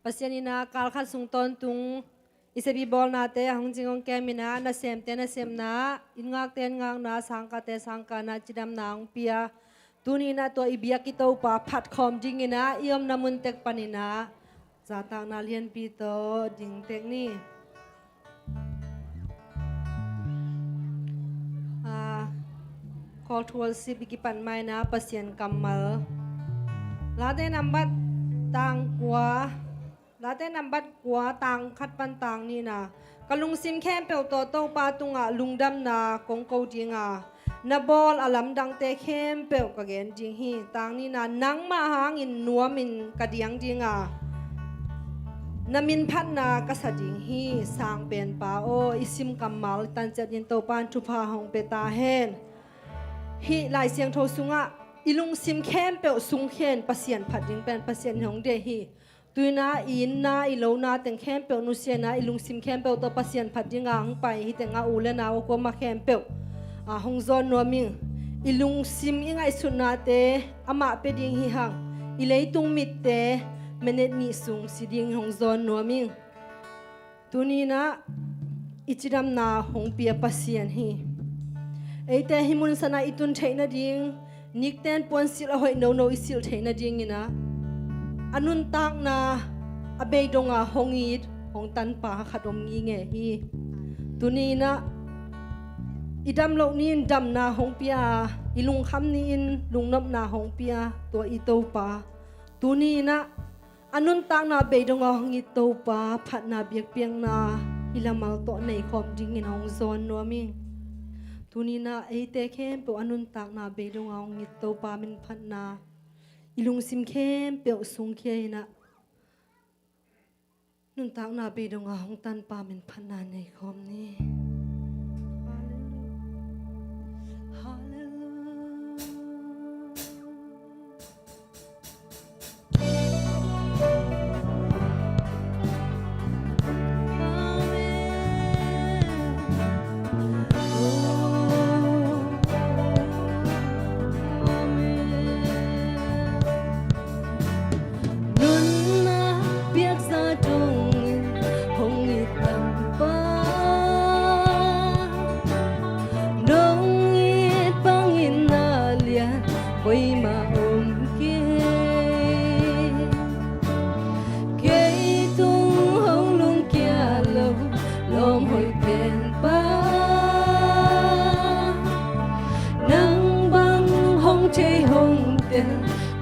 pasianina kalkhat sungton tung isabi bol na te hong jingong kemina na sem na ingak ten ngang na sangka te sangka na chidam na ang pia tuni na to ibiak ito pa phat khom jingina iom namun tek panina zatang na lian pi to ding tek ni call to worship ikipan mai na pasien kamal late nambat tang kwa late nambat kwa tang khat pan tang ni na kalung sim khem pe to to pa tunga lungdam na kong ko jinga na bol alam dang te khem pe ka gen jing hi tang ni na nang ma hang in nuam in kadiang jinga namin phat na kasading hi sang pen pa o isim kamal tan chat yin to pan thu pha hong pe ta hen hi lai siang tho sunga ilung sim khem pe sung khen pasien phat ding pen pasien hong de hi tuina in na ilo na teng khem pe nu sia na ilung sim khem pe to pasien phat ding ang pai hi tenga ule na ko ma khem pe hong zon no ming ilung sim ingai sunna te ama pe ding hi hang ilei tung mit te menet ni sung siding hong zon no ming tunina ichidam na hong pia pasien hi eite himun sana itun theina ding nikten pon sil hoi no isil theina ding ina anun tak na abei donga hongit hong tan pa khadom ngi nge hi tunina idam lo nin dam na hong pia ilung kham ni in lungnop na hong pia to ito pa tunina anun tak na bei donga hongit to pa phat na biak piang na ilamal to nei khom ding in hong zon no ming tunina eite khem pe anun tak na be dong ang ngit to pa min phat na ilung sim khem pe sung khe na nun tak na be dong ang tan pa min phat na nei khom ni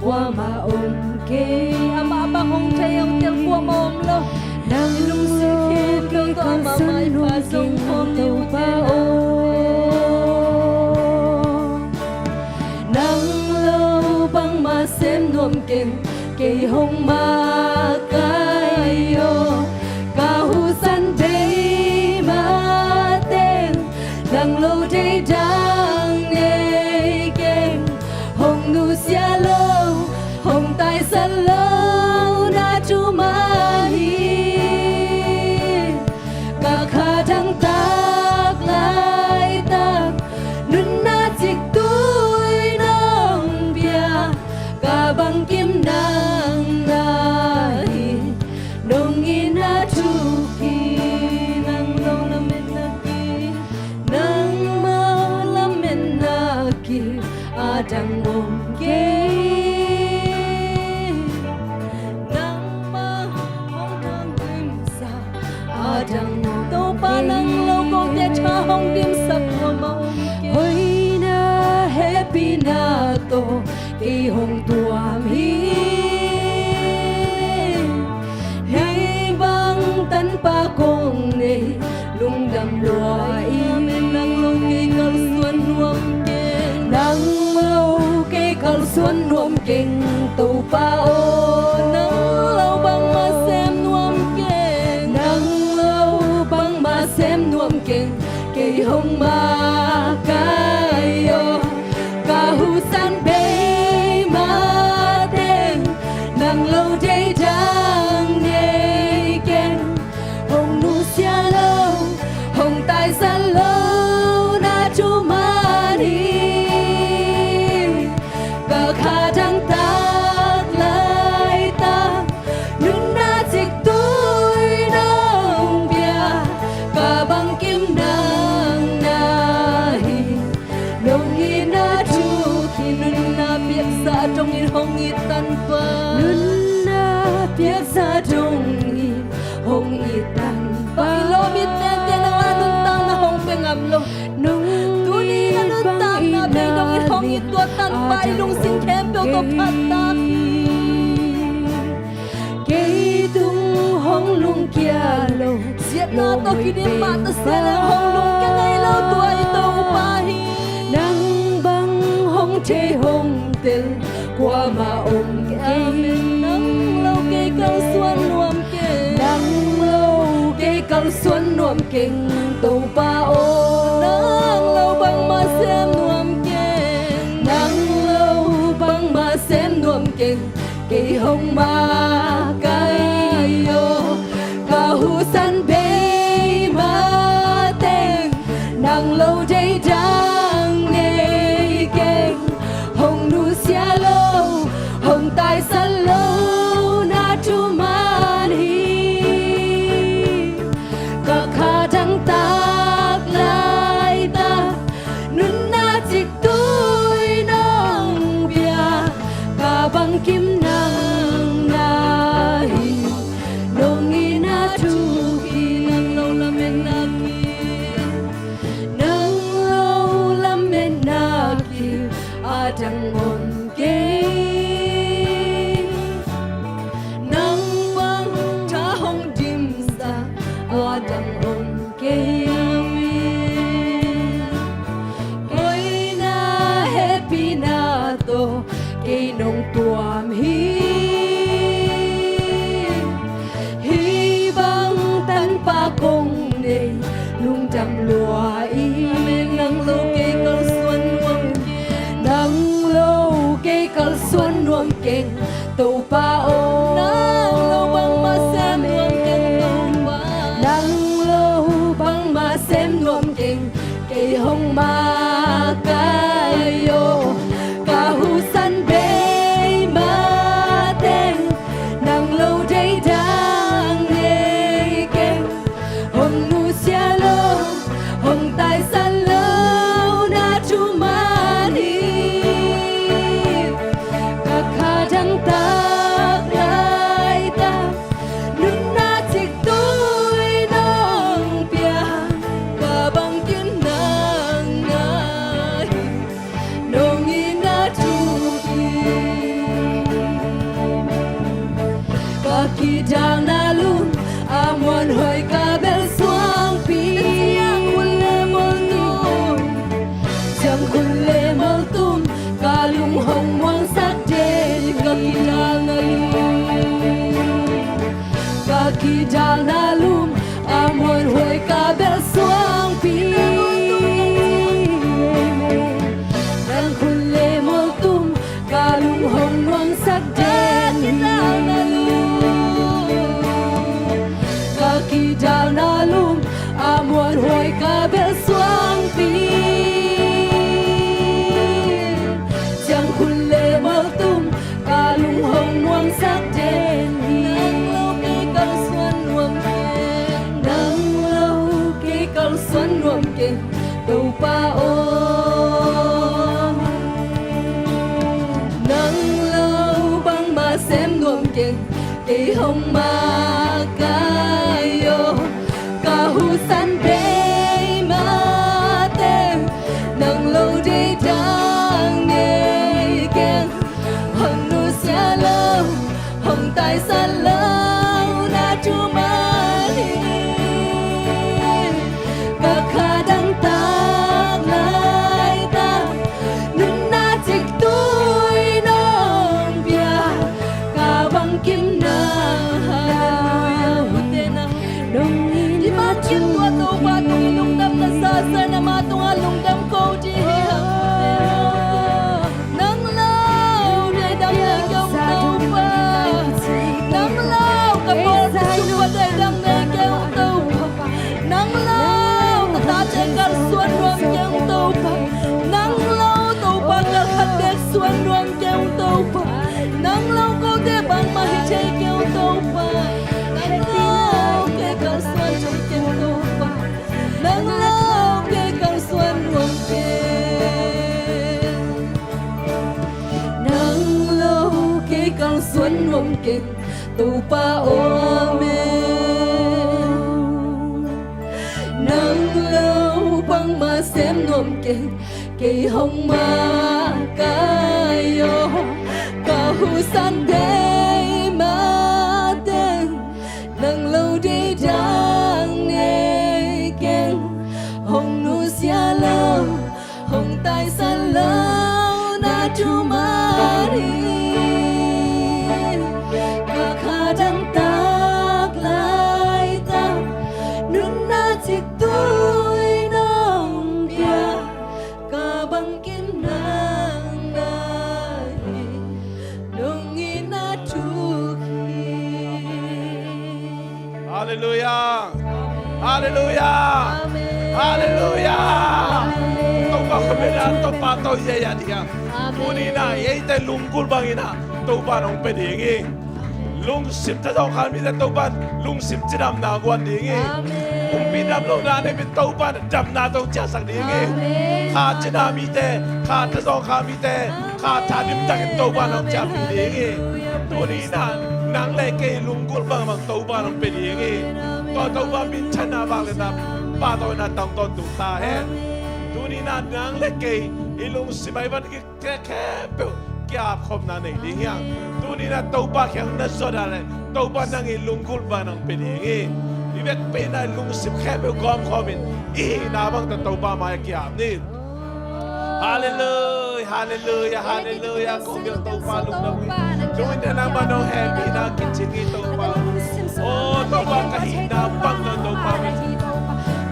qua mà ôm kê ama ba hong thay ông tel qua mom lo nang lung si khen cơ to mà mai pha sông hôm tiêu pa o nang lâu băng mà xem nuông keng kê hong ma kai yo ca hu san day ma ten nang lâu day dang ne keng hong nu sia lo hồng tai sân lâu na chu ma hi cả kha thăng tác lại tác nun na chích túi nong bia cả bằng kim nang na hi nong in na chu ki nang long na men na ki nang ma la men na ki a dang mom ke đằng tô pa nang lâu có te cha hong dim sak wa ma hoi na happy na to ki hong tuam hi hey bang tan pa kong ne lung dam loa im nang long ke kal suan nuam ke nang mau ke kal suan nuam keng to pa o nang lâu bang ma sem nuam xem nuông keng kê hong ma kai yo ca hu san be ma ten nang lâu day dang ne keng hong nu sia lâu hong tai san lâu na chu ma đi ca kha thăng tác lại ta nun na chích nun na biếc sa trong in hong i tan pa nun na biếc sa trong in hong i tan pa lo mi ten ten na nun tang na hong pe ngam lo nung tu ni na nun tang na pe dong in hong i tua tan pa ilung sing kem pe to phat ta ke tung hong lung kia lo siat na to ki ni ma ta se na hong lung ke ngai lo tua i to pa hi nang bang hong che hong tel qua mà ôm ke nang lâu ke kal suan nuam ke nang lâu ke kal suan nuam keng to pa o nang lâu bang ma sem nuam ke nang lâu bang ma sem nuam keng ke hong ma kai yo ka hu san be ma teng nang lâu dây dang ne keng hong nu sia lo hong tai san lo na tu man hi ka kha dang tak lai ta nun na chik tui nong bia ka bang kim nang na hi nong i na tu ki nang lo la men na ki nang lo la men na ki a dang on ke nang bang ta hong dim sa a dang on ke oi na happy na to ke nong tuam hi bang tan pa kong ne lung dam lua i men nang lo ke kal suan nuam nang lo ke kal suan nuam keng to pa o nang lo bang ma sem nuam keng to pa nang lo bang ma sem nuam keng ke hong ma kai yo ka hu san be ma ten nang lo dei dang ne keng hong nu sia lo hong tai san lo na tu man hi ka kha dang tak lai ta nun na chik tui nong pia ka bang kin nang na hi nong i na tu ki ka ki dang na lun a mon hoi ka bel suang pi yang kun le mol tum jam kun le mol tum ka lung hong wang sak de ka ki dang na lum ka ki dang na lum a mon hoi ka bel suang pi yang kun le mol tum ka lung hong wang sak de ki dang na ki dal na lum amuan hoi ka bel suang pi chang kun le mal tum ka lung hong nuang sak den nang lo ke kal suan nuam ke nang lo ke kal suan nuam ke to pa o nang lo bang ma sem nuam ke ke hong ma kai yo ka hu san be ma tem nang lo dei dang ne keng hong nu sia lo hong tai san lo na tu man hi ka kha dang tak lai ta nun na chik tui nong bia ka bang kim na nong i na tu kang suan nom king tu pa o me nang lâu băng ma xem nom king cây hồng ma kayo kahusan day ma den nang lâu đi đang nghe keng hồng nu sia lâu hồng tai san lâu na tu ma đi cả khá đăng tác lại ta nun na chích tôi nong kia cả băng kim nang nai nong in na tu khi Hallelujah. Hallelujah. Hallelujah. Tau pa kamera tau pa tau ya dia. Muni na ye te lungkul bangina tau pa nong pedingi. Lung sim ta tau kami ta tau pa lung sim chidam na gwan dingi. Umpi dam lo na ne bi tau pa dam na tau cha sang dingi. Kha chidami te kha ta tau kami te kha ta dim ta tau pa nong cha dingi. Muni na nang le ke lungkul bang mang tau pa nong pedingi. Tau pa min chana bang le na pa tau na tang ton tu ta he. Tuni na nang le ke ilung simay ban ki ke kya khom na nei ding yang. Tuni na tau pa kyang na so da le tau pa nang ilung kul ba nang pedingi. Ibet pe na lung sim ke be gom khomin I na bang ta tau pa ma kya ni. Hallelujah, hallelujah, hallelujah. Kong yo tau pa lung na wi. Join na na man no happy na kitchingi tau pa. Oh, tau pa kahina pang na tau pa.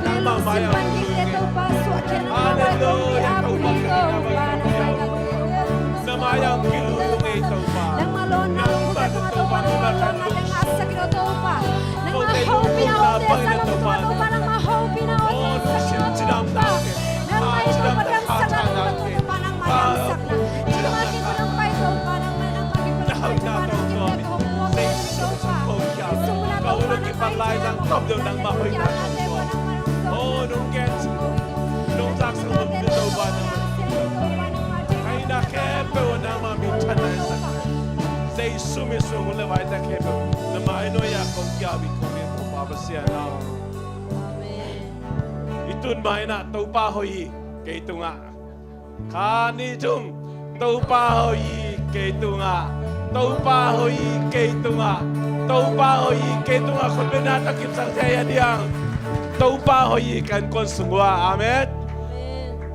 Nama maya. Hallelujah, tau pa kahina pang. Nama yang kilung ay tau pa. Nang malon na lugar ng tau pa nang nang asa kino tau pa. Nang mahaw pinaote sa lang tau pa nang mahaw pinaote sa kino tau pa. Nang may papadamsak na tau pa nang madamsak na. Nang mati ko ng pay tau pa nang maging papadamsak na tau pa. Gusto mo na tau pa nang Palay ng top daw ng mahoy na. Oh, nung gets. Nung saksa mo dito ba naman. Ay nakepe o na mamitan na isa. Say sumisung leway na kepe. Na maino ya kong kiabi kong ito papasya na. Itun main na tau pa hoyi kay ito nga. Kani jum tau pa hoyi kay ito nga. Tau pa hoyi kay ito nga. Tau pa hoyi kay ito nga. Kung binatakip sa saya diyang. Tau pa hoyi kan kon sungwa. Amen.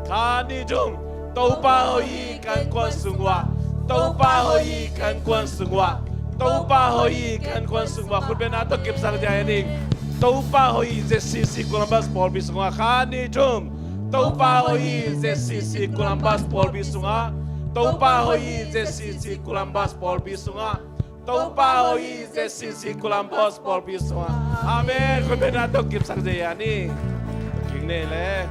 Kani jum tau pa hoyi kan kon sungwa. Tau pa hoyi kan kon sungwa. Tau pa hoyi kan kon sungwa. Kung binatakip sa saya diyang. Tau pa hoyi sisi Columbus Paul bisunga. Kani jum tau pa hoyi sisi Columbus Paul bisunga. Tau pa hoyi sisi Columbus Paul bisunga. Tau pa hoyi sisi Columbus Paul bisunga. Amen. Kung binatakip sa saya ni. King nele.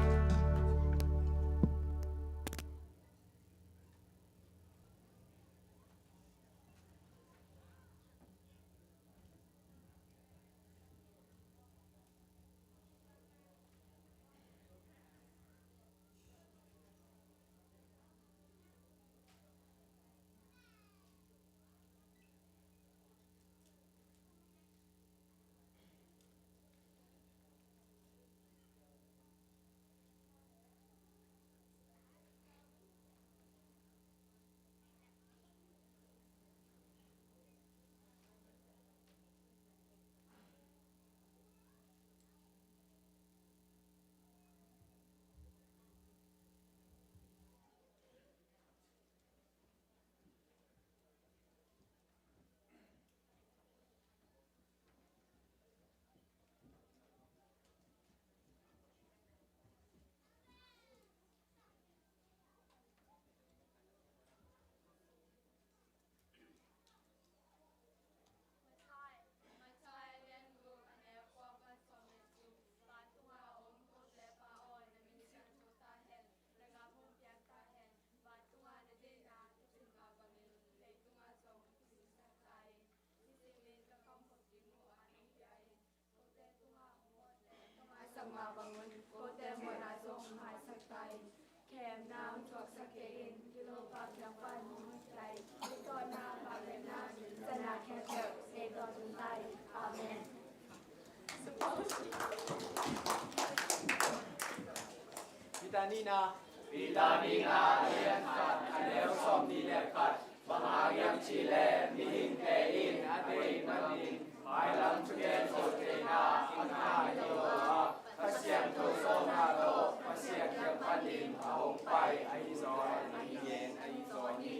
Pitanina Pitaninga Lian Kat Anel Som Ni Lian Kat Bahagian Chile Mihin Kein Atin Matin Hai Lam Chuken Sotena Anha Yoha Pasiang To Soma To Pasiang Yang Panin Ahong Pai Ai Zoi Ai Yen Ai Zoi Ni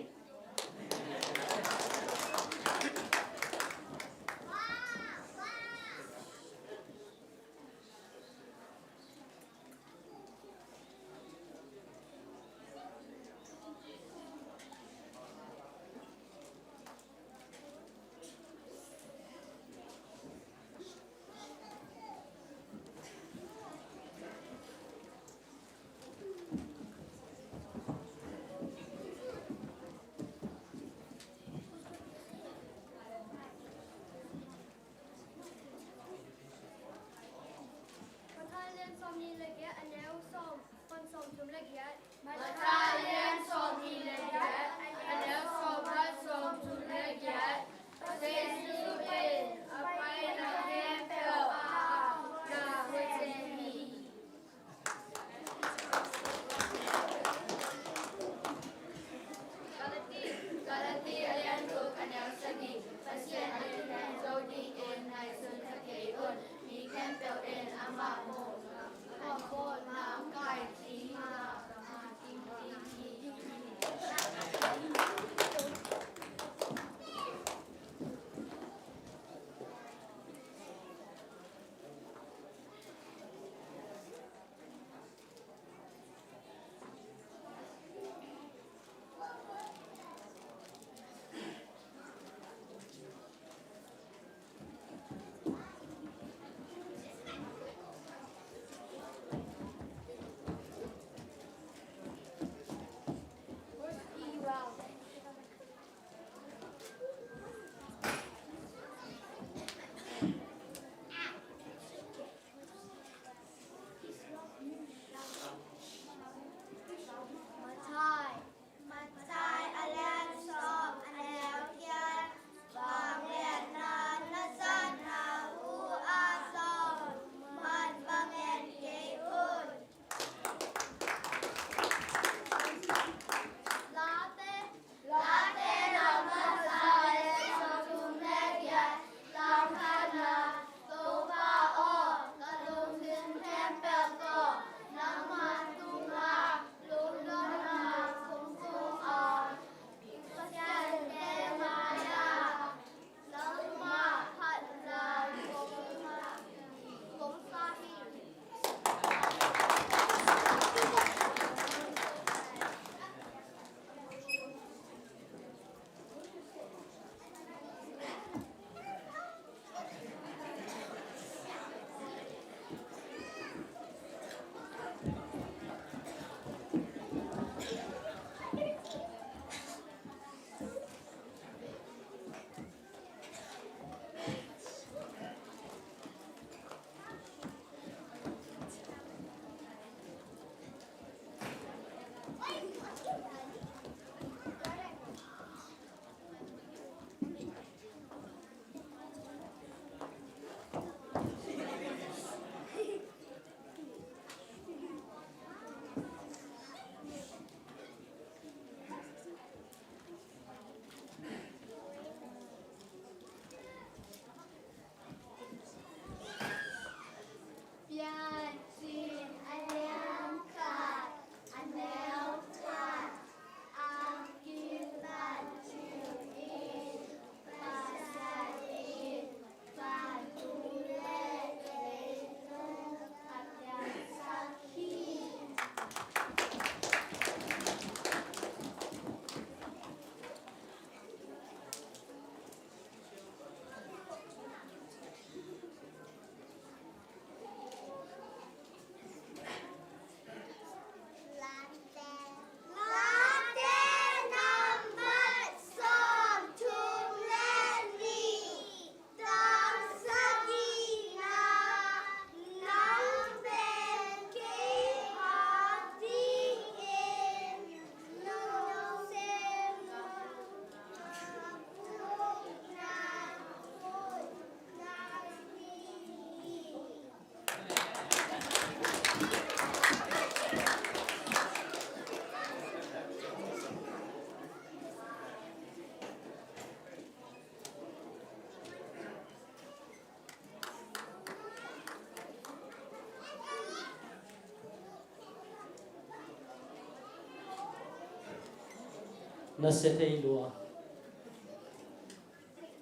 na se thei lua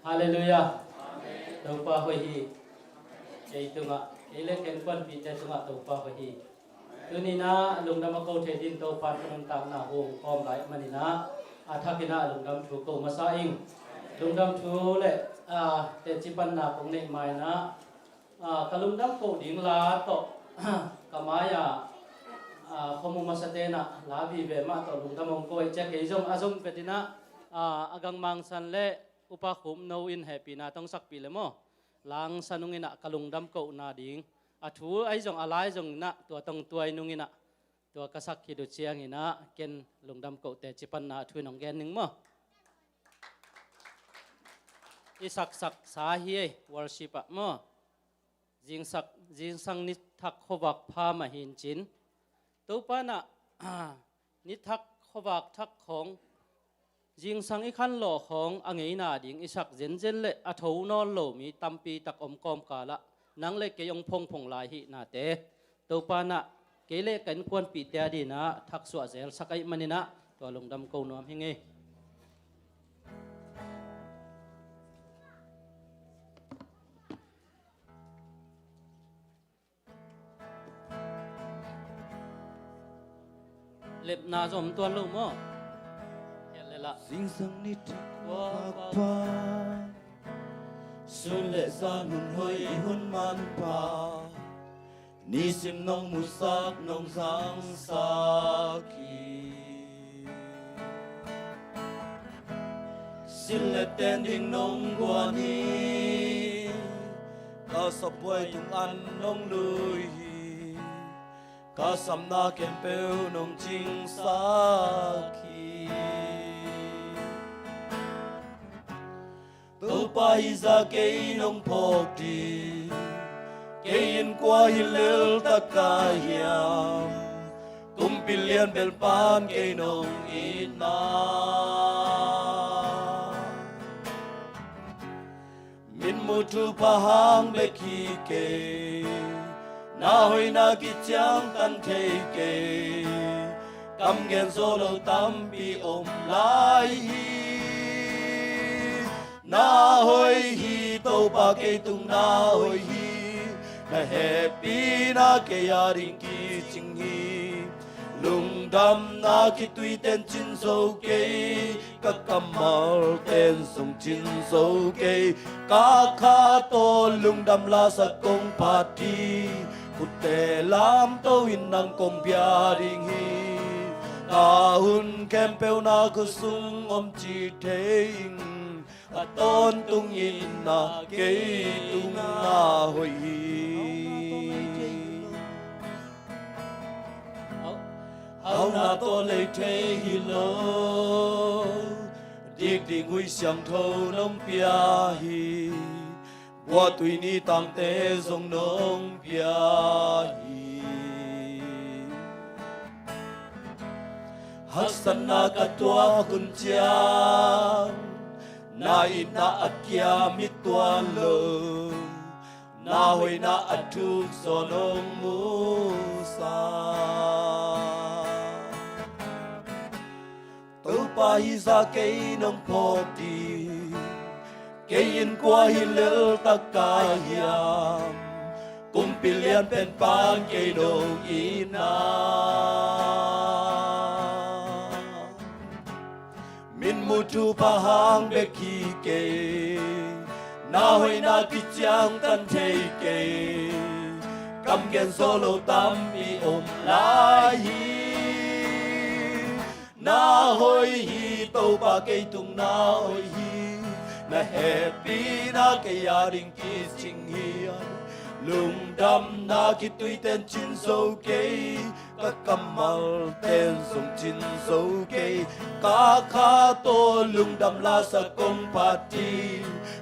hallelujah tàu pa hoi hi ei tunga ele ken quan pi te tunga tàu pa hoi hi tunina lungdam ko the din tàu pa thon tam na hong kom lai manina athakina lungdam thu ko masa ing lungdam thu le te chipan na kong nei mai na kalungdam ko ding la to kamaya khomu masate na la bi ve ma to lungdam ong ko che ke jong azong petina agang mang san le upa khum no in happy na tong sak pi le mo lang sanungina kalungdam ko na ding athu ai jong alai jong na to tong tuai nungina to kasak ki du chiang ina ken lungdam ko te chipan na thu nong gen ning mo isak sak sa hi worship mo jing sang ni thak khowak pha ma hin chin to pa na ni thak khowak thak khong jing sang i khan lo khong angei na ding isak zen zen le a tho non lo mi tampi tak om kom kala nang le ke yong phong phong lai hi na te to pa na ke le kan kwan pi te di na thak suwa zel sakai manina to lungdam ko nom hinge lep na zom tuan lo mo hele la Sing sang ni thak pa Sun lệ ra nun hơi hun man pa Ni sim nong mu sak nong sang sa ki Sin lệ tên ding nong qua ni Ka sa boy tung an nong lui Ka sam na kem peu nong ching sa ki Tâu pa hi ra cây nông phok đi Cây in qua hi lel ta ca hiam Tum pilian bel pan cây nông in na Min mu tu pa hang be ki ke Na hoi na ki chang tan thei ke Kam gen zo lo tam pi om lai hi Na hoi hi tâu pa cây tung na hoi hi Na happy na cây ya ring ki ching hi Lung đam na ki tui ten chin sâu cây Các kamal ten sông chin sâu cây Các kha to lung đam la sa công party Phút tê lam tâu in năng công bia ring hi Ka hun kem peo na ku sung om chi thế tôn tung in na cây tung na hoi hao na to lấy thế hi lo điếc điếc hui xiang thâu nông bia hi qua tùy ni tăng tế dòng nông bia hi hắc san na cả tua kun chiang Na ina akia mitwa lo Na hoi na atuk sonong musa Tâu pa hi ra cây nông phok đi Cây in qua hi lel ta ca hiam Kum pilian pen pan cây nông ina Min mu tu pa hang be ki ke Na hoi na ki chang tan thei ke Kam gen solo tam pi om lai hi Na hoi hi tâu pa cây tung na hoi hi Na happy na cây ya ring ki ching hi Lung đam na ki tui ten chin sâu cây Các kamal ten sông chin sâu cây Các kha to lung đam la sa công party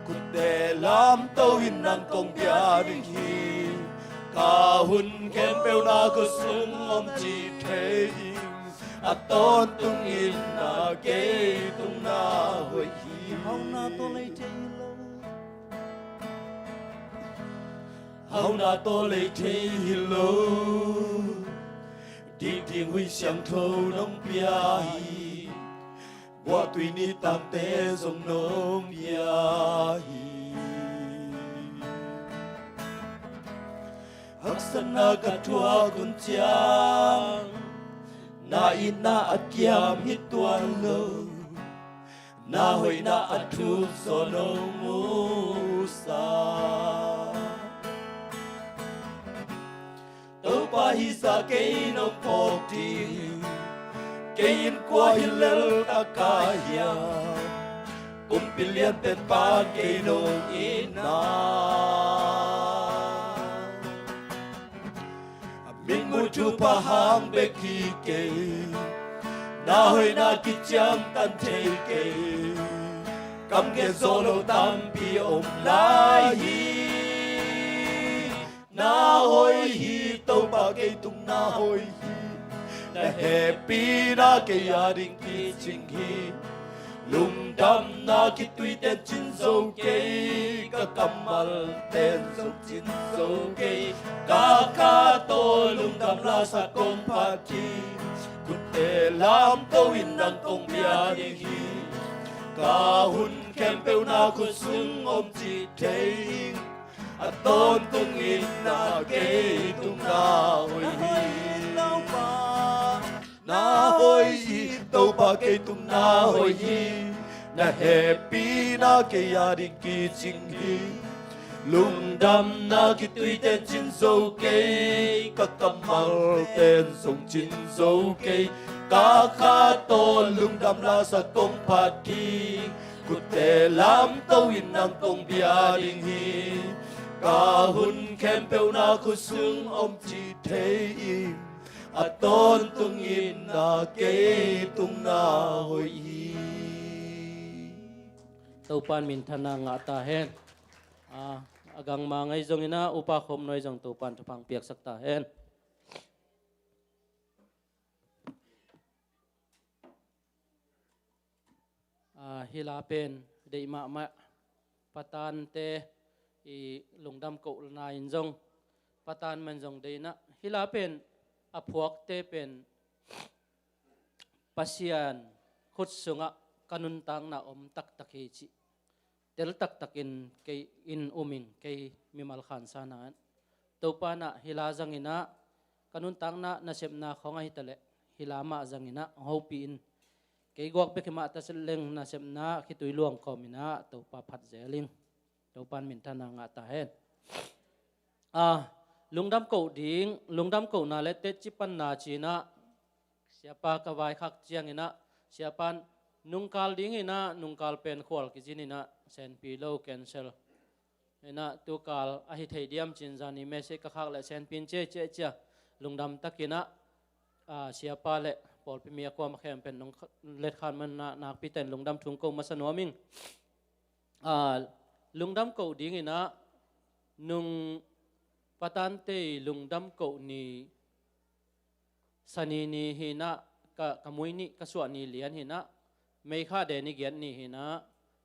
Kut te lam tâu in năng công bia ring hi Ka hun kem peo na ku sung om chi thế A tôn tung in na cây tung na hoi hi Hao na to lấy thế hao na to lấy thế hi lo Đi tiếng hui xiang thâu nông bia hi wa tui ni tam te zong nong bia hi haksana ka tua kun chiang na ina akiam hi tuan lo na hoi na atu so no musa tau pa hi sa ke no poti ke in kwa hi lel akaya kumpilian pen pa ke no ina mingu chu pa hang be ki ke na hoi na ki cham tan te ke kam ke solo tam pi om lai hi na hoi hi to pa ke tung na hoi hi na happy na ke ya ding ki ching hi lung dam na ki tui ten chin zo ke ka kamal ten zo chin zo ke ka to lung dam la sa kong pa ki kutte lam to in nang kong bia ding hi ka hun kem peu na ku sung om chi thei a ton tung in na ke tung na hoi hi na hoi hi to pa ke tung na hoi hi na happy na ke ya ding ki ching hi lung dam na ki tui ten chin zo ke ka kamal ten song chin zo ke ka kha to lung dam la sa kong phat ki kutte lam to in nang kong bia ding hi ka hun kem peu na khu sung om chi thei a ton tung in na ke tung na hoi hi tàu pan min thana nga ta hen agang ma ngai zong ina upa khom noi zong tàu pan thapang piak sak ta hen hila pen dei ma patan te i lungdam ko na in zong patan man zong dei na hila pen aphuak te pen pasian khut sunga kanun tang na om tak takhi chi tel tak takin ke in uming ke mimal khan sanan topa na hila zangina kanun tang na nasem na khonga hitale hilama zangina hopi in ke gok be khema ta seleng nasem na khitui luang khomina topa phat zeling topan min thana nga ta hen lungdam ko ding lungdam ko na le te chipan na china siapa ka vai khak chiang ina siapan nungkal ding ina nungkal pen khwal ki jinina sen pi lo cancel ina tu kal a hi thei diam chin jani me se ka khak le sen pin che cha lungdam takina siapa le pol pi mi ko ma khem pen nung let khan man na pi ten lungdam thung ko ma sanoming lungdam ko ding ina nung patante lungdam ko ni sani ni hina ka kamui ni ka suwa ni lian hina mei kha de ni gian ni hina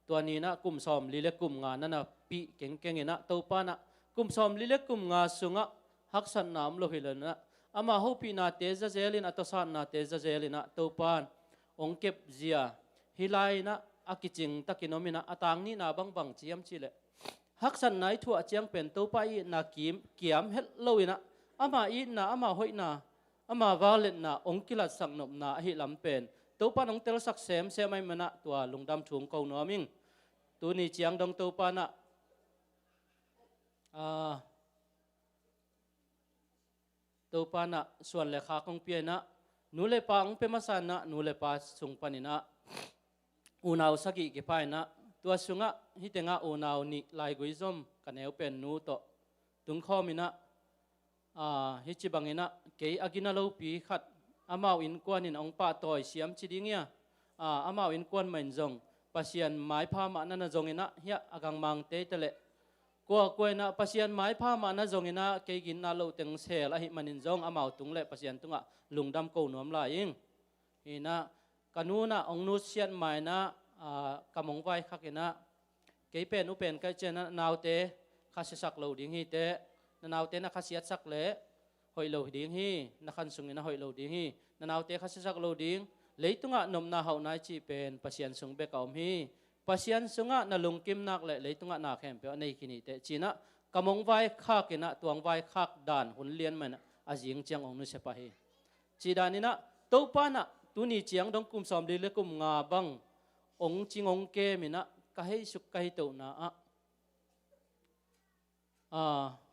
tua ni na kum som li le kum nga na pi keng ina to pa na kum som li le kum nga sunga haksan nam lo hilana ama ho pi na te za zelin atosan na te za zelina to pan ong kep zia hilai na akiching takinomina atang ni na bang chiam chile haksan nai thu achiang pen to pa i na kiam hel loina ama i na ama hoi na ama valet na ongkila sangnop na hi lampen to pa nong tel sak sem ai mana tua lungdam thung ko no ming tu ni chiang dong to pa na to pa na suan le kha kong pia na nu le pa ong pe masana nu le pa sung panina unaw sagi ke pa na tua sunga hitenga unaw ni lai guizom kaneu pen nu to tung khomina hichi bangina ke agina lo pi khat amau in kwan in ong pa toy siam chidingia amau in kwan main zong pasian mai pha ma na zong ina hia agang mang te tele ko na pasian mai pha ma na zong ina ke gin na lo teng sel a hi manin zong amau tung le pasian tunga lungdam ko nom la ing ina kanuna ong nu sian mai na kamong vai khakina ke pen u pen ka chena naute khasisak lo ding hi te naute na khasiat sak le hoi lo ding hi na khan sung na hoi lo ding hi naute khasisak lo ding lấy tung ngã nôm na hậu nai chi pen pasian sung be kaum hi pasian sunga na lungkim nak le lấy tung ngã na khem pe nei kini te china kamong vai kha kina tuang vai khak dan hun lian man ajing chiang ong nu se pa hi chi danina to pa na tu ni chiang dong kum som le kum nga bang ong chingong ke mina ka hei suk ka hi to na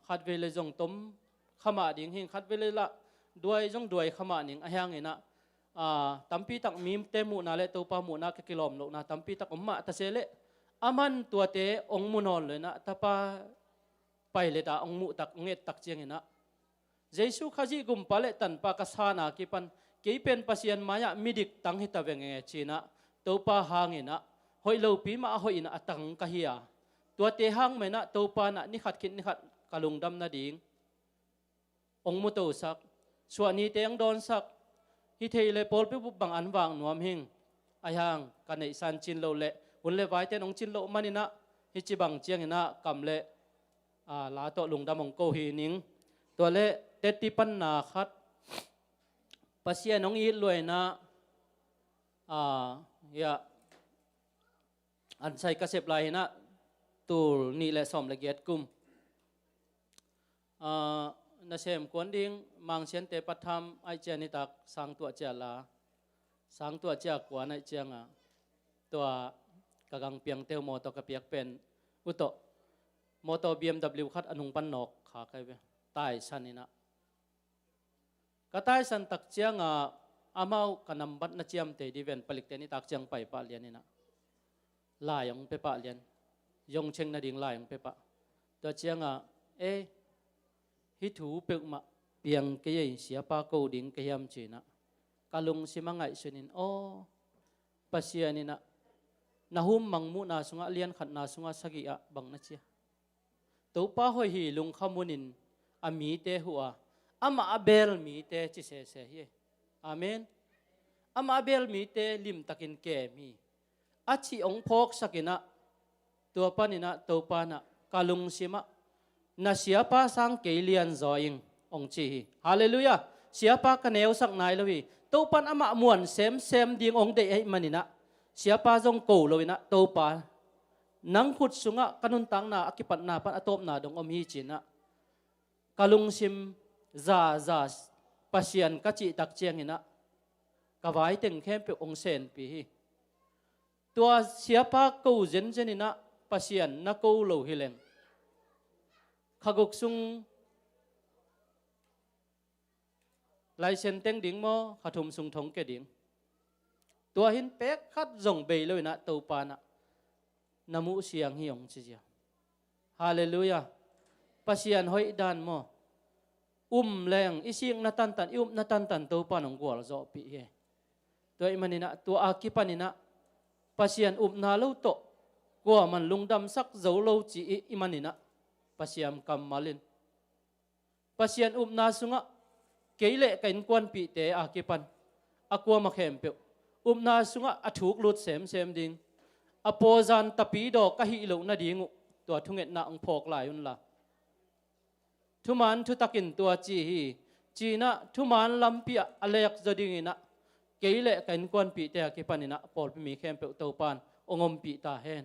khát về lấy dòng tôm khama điếng hình khát về lấy là đuôi dòng đuôi khama níng ahang ina tampi tak mim te mu na le to pa mu na ke kilom lo na tampi tak umma ta sele aman tua te ong munon le na tapa pai le ta ong mu tak nget tak chiang ina jesu khaji gum pale tan pa ka sana ki pan ke pen pasian maya midik tang hita venge china to pa hangina hoi lo pi ma hoi ina atang ka hiya tua te hang mena to pa na ni khat kin ni khat kalung dam na ding ong mu to sak suani te ang don sak hi thei le pol pe bu bang an wang nuam hing ayang kanei san chin lo le un le vai ten ong chin lo manina hi chi bang chiang ina kam le la to lung dam ong ko hi ning to le te ti pan na khat pasian ong i loi na ya an sai ka sep lai na tul ni le som le get kum na sem kwan ding mang chen te patham ai chen ni tak sang tua cha la sang tua cha kwan ai changa tua kagang piang teu mo to ka piak pen uto moto BMW khat anung pan nok kha kai be tai sanina ka tai san tak changa amau kanam bat na chiam te diven palik te ni tak chang pai pa lian ina la yong pe pa lian yong cheng na ding la yong pe pa to changa hi thu pe ma piang ke ye sia pa ko ding ke yam china kalung simangai sunin pasianina nahum mangmu na sunga lian khat na sunga sagi a bang na chia to pa hoi hi lung khamunin ami te huwa ama abel mi te chi se se hi amen ama abel mi te lim takin ke mi achi ong phok sakina to panina to pana kalung sima na siapa sang keilian zoing ong chi hallelujah siapa kaneu sak nai lowi to pan ama muan sem ding ong de ai manina siapa jong ko lowina to pa nang khut sunga kanun tang na akipat na pan atop na dong om hi china kalung sim za pasian ka chi tak chiang ina kawai teng khem pe ong sen pi hi tua siapa ko jen ina pasian na ko lo hileng khagok sung lai sen teng ding mo khathum sung thong ke ding tua hin pek khat zong bei lo na to pa na namu siang hi ong chi ja hallelujah pasian hoi dan mo leng ising na tan na tan to pa nong gwal zo pi he to i manina to akipanina pasian na lo to kwa man lungdam sak zo lo chi i manina pasiam kamalin pasian na sunga keile kain kwan pi te akipan akwa makhem pe na sunga athuk lut sem ding apozan tapi do ka hi lo na dingu to thunget na ong phok lai un la thuman thu takin to chi hi china thuman lampia alek zoding ina keile kain kwan pi te akipanina pol pi mi khem pe to pan ongom pi ta hen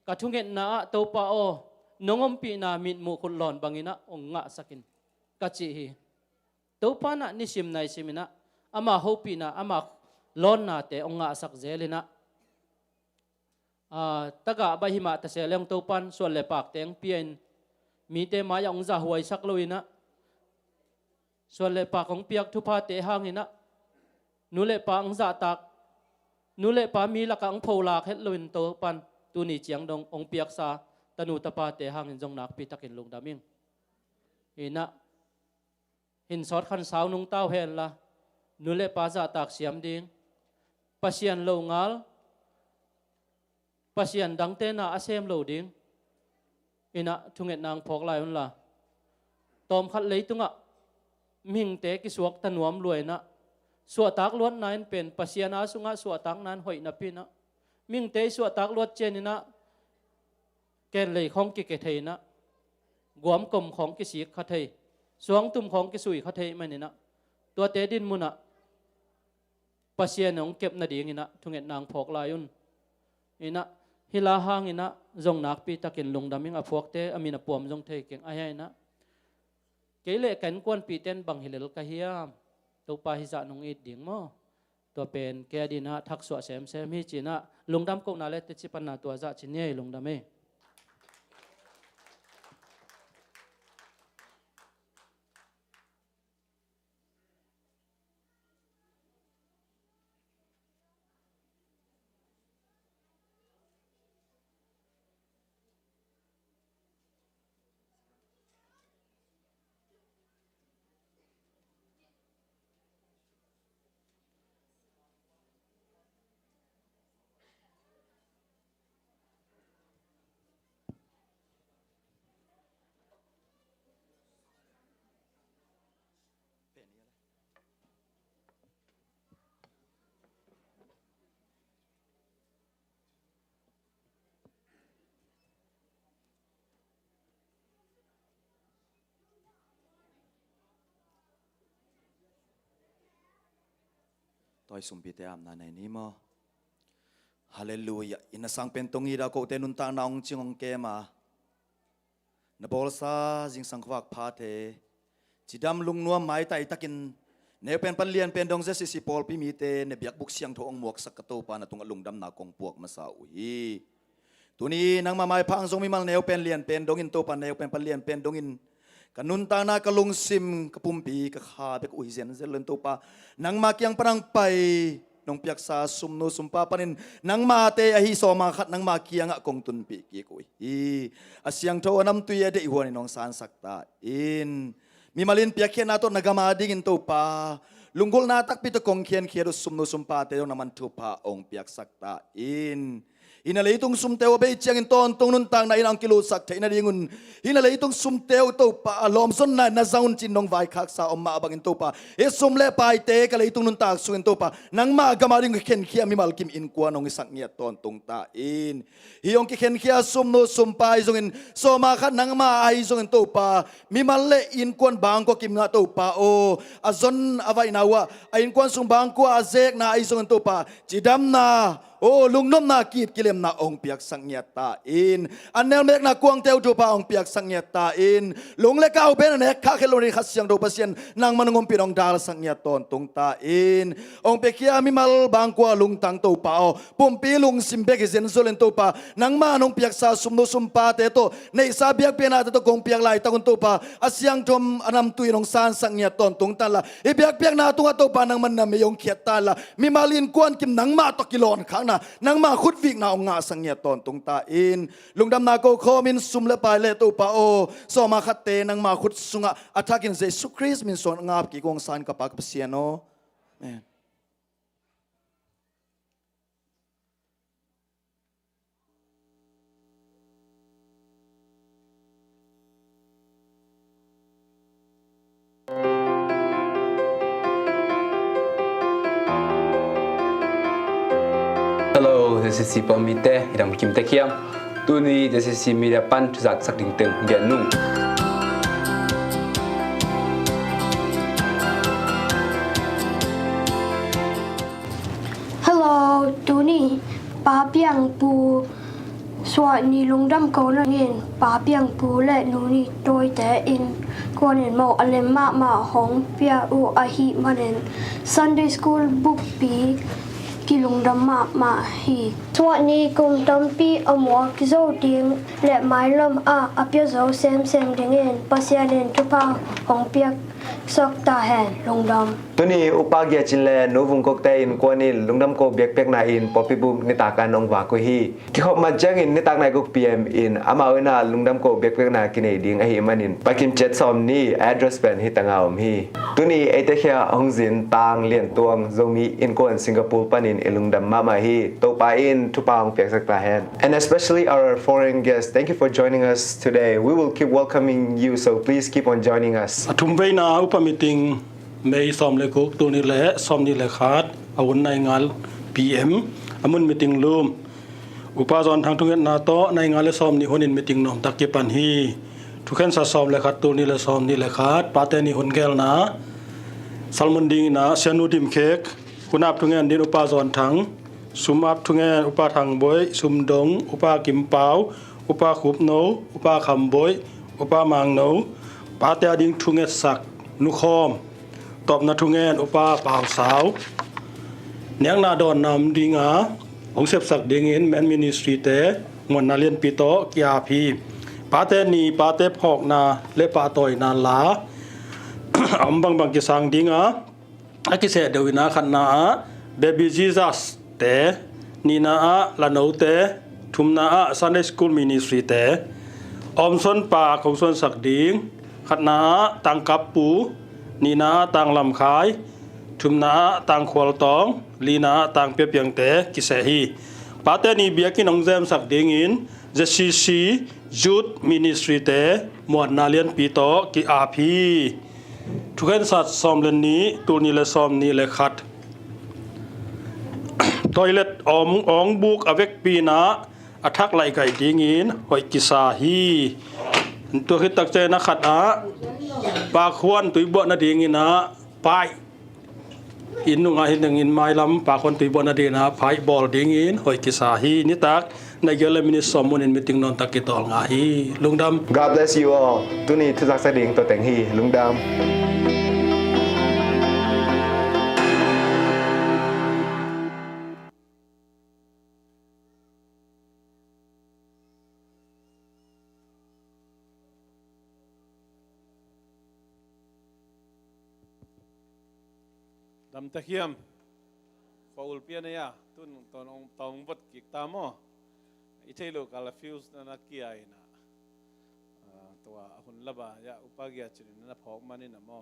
ka thunget na to pa nongom pi na min mu khul lon bangina ong nga sakin kachi hi to pa na ni sim nai simina ama hopi na ama lon na te ong nga sak zelina taga bahima ta seleng to pan so le pak teng pien mi te ma yang za huai sak loina so le pak ong piak thu pa te hangina nu le pa ong za tak nu le pa mi la ka ong phola khet loin to pan tu ni chiang dong ong piak sa tanu tapa te hangin jong nak pi takin lung daming ina hin sort khan saw nung taw hen la nule pa za tak siam ding pasian lo ngal pasian dang te na asem lo ding ina thunget nang phok lai un la tom khat leitunga ming te ki suak tanuam luaina suwa tak luat nain pen pasian asunga suwa tak nan hoi na pina ming te suwa tak luat chenina ken lei khong ki ke thei na guam kom khong ki sik kha thei suang tum khong ki sui kha thei manina tua te din muna pasien nong kep na ding ina thunget nang phok layun ina hila hang ina zong nak pi takin lungdaming a phok te amina pom zong thei keng ayai na keile kan kwan pi ten bang hilel ka hiam to pa hi za nong it ding mo to pen ke dina thak so sem sem hi china lungdam ko na le te chi pan na to za chin nei lungdam e toy sumpi te am na nei ni mo hallelujah inasang pentongi da ko te nun ta naong chingong ke ma na bol sa jing sang kwak pha the chidam lung nuam mai tai takin ne pen pan lian pen dong je si pol pi mi te ne biak buk siang tho ong muak sak to pa na tung lungdam na kong puak ma sa u hi tuni nang ma mai phang jong mi mal neu pen lian pen dong in to pa neu pen pan lian pen dong in kanun ta na kalung sim kapumpi ka kha bek ui zen zel to pa nang ma kyang parang pai nong piak sa sumno sumpa panin nang ma te a hi so ma khat nang ma kyang a kong tun pi ki koi hi asyang tho anam tu ya de i hon nong san sakta in mi malin piak khian na to nagama ding in to pa lungol na tak pi to kong khian khiado sumno sumpa te na man thu pa ong piak sakta in hinalay itong sumteo ba itsiyang inton tong nuntang na ilang kilusak ta inalingun hinalay itong sumteo to pa alomson na nazaun chinong vai kak sa om maabang into pa sumle pa ite kalay itong nuntang su into pa nang magamaring ken kia mi malkim in kwa nong isak niya ton tong ta in hiyong ken kia sumno sumpa izongin so makat nang maay izongin to pa mi malle in kwan bangko kim na to pa o azon avay nawa ayin kwan sung bangko azek na izongin to pa chidam na oh lungnom na kit kilem na ong piak sangyat ta in anel mek na kuang teu tu pa ong piak sangyat ta in lung le kau ben ne kha khelori khasyang do pasien nang manungom pirong dal sangyat ton tung ta in ong pekia mi mal bang kwa lung tang to pa o pumpi lung simbe ke zen zolen to pa nang ma nong piak sa sumno sumpa te to nei sa biak pena to kong piak lai ta kun to pa asyang thom anam tu inong san sangyat ton tung ta la e biak piak na tunga to pa nang man na me yong khiat ta la mi malin kwan kim nang ma to kilon khang na nang ma khut vik na ong nga sang nya ton tung ta in lungdam na ko khomin sum le pai le to pa o so ma khatte nang ma khut sunga athakin jesu christ min son ngap ki kong san ka pak pasiano amen Hello, this is Sipom Mite, Idam Kim Tekiam. Tuni, this is Media Pan, Tuzak Sak Ding Teng, Bian Nung. Hello, Tuni, Ba Piang Pu, Swat Ni Lung Dam Ko Na Ngin, Ba Piang Pu Le Nu Ni Toi Te In, Kwan In Mo Alem Ma Ma Hong Pia U Ahi Manin, Sunday School Book Pi, Ki Lung Dam Ma Ma Hi. Swat Ni Kung Dam Pi Amwa Ki Zo Ding, Le Mai Lam A Apia Zo Sem Sem Ding In, Pasya Nin Tupa Hong Pia Sok Ta Hen Lung Dam. Tuni upagya chinle novung kokte in kwanil lungdam ko biak na in popi bum nitakan ong wa ko hi ki hop ma jang in nitak na guk pm in amawena lungdam ko biak na kineding a hi manin pakim chat som ni address pen hi tangaom hi tuni ete khia ongjin tang lien tuang zomi in kon singapore panin elungdam mama hi to pa in tupang piak sak ta hen and especially our foreign guests, thank you for joining us today. We will keep welcoming you, so please keep on joining us. Atumvei na upamiting may som le kuk tu ni le som ni le khat awun nai ngal pm amun meeting room upazon thang thunget na to nai ngal le som ni honin meeting nom takki pan hi thukhen sa som le khat tu ni le som ni le khat pate ni hun gel na salmon ding na sianu dim khek คุณอาบทุงเงินดินอุปาจอนถังสุมอาบทุงเงินอุปาทางบอยสุมดงอุปากิมเปาอุปาขุบโนอุปาคำบอยอุปามางโนปาเตอดิงทุงเงินสักนุคอมตอบนาทุงเงินอุปาเปล่าสาวเนียงนาดอนนำดิงาองเสพสักดิงอินแมนมินิสทรีเตมวนนาเลียนปิโตกิอาพีปาเตนีปาเตพอกนาเลปาตอยนาลาอัมบังกิสังดิงาอากิเสดวินาขันนาเบบี้จีซัสเตนีนาลาโนเตทุมนาซันเดย์สคูลมินิสทรีเตอมซอนปาของซอนสักดิงขันนาตังกับปูนีนาตังลำขายทุมนาตังขวลตองลีนาตังเปียเปียงเตกิเสฮีปาเตนีเบียกินองเซมสักดิงอินเจซีซีจูดมินิสทรีเตมวดนาเลียนปีโตกิอาพีทุกคนสัตว์ซ้อมเล่นนี้ตัวนี้เลยซ้อมนี้เลยขัดทอยเล็ตองบุกอเวกปีนาอัทักไหลไก่ดิงินหอยกิสาฮีตัวคิดตักใจนะขัดปากควนตุยบ่นาดิงินะไปอินนุงอาหินดิงินไม้ลำปากควนตุยบ่นาดินะไปบอลดิงินหอยกิสาฮีนี่ตักในเยอรมนีสอมมุนินมิติงนนตักกิตอลงาฮีลุงดำ God bless you all ตัวนี้ทุกสักสดิ่งตัวแต่งฮีลุงดำดำตะเคียมฟาอุลเปียนเนี่ยตุนตอนองตองบดกิกตามออิเทโลกาลฟิวส์นักเกียร์นะตัวหุ่นละบายะอุปกิจจุดนั้นพอกมันนี่นะมอ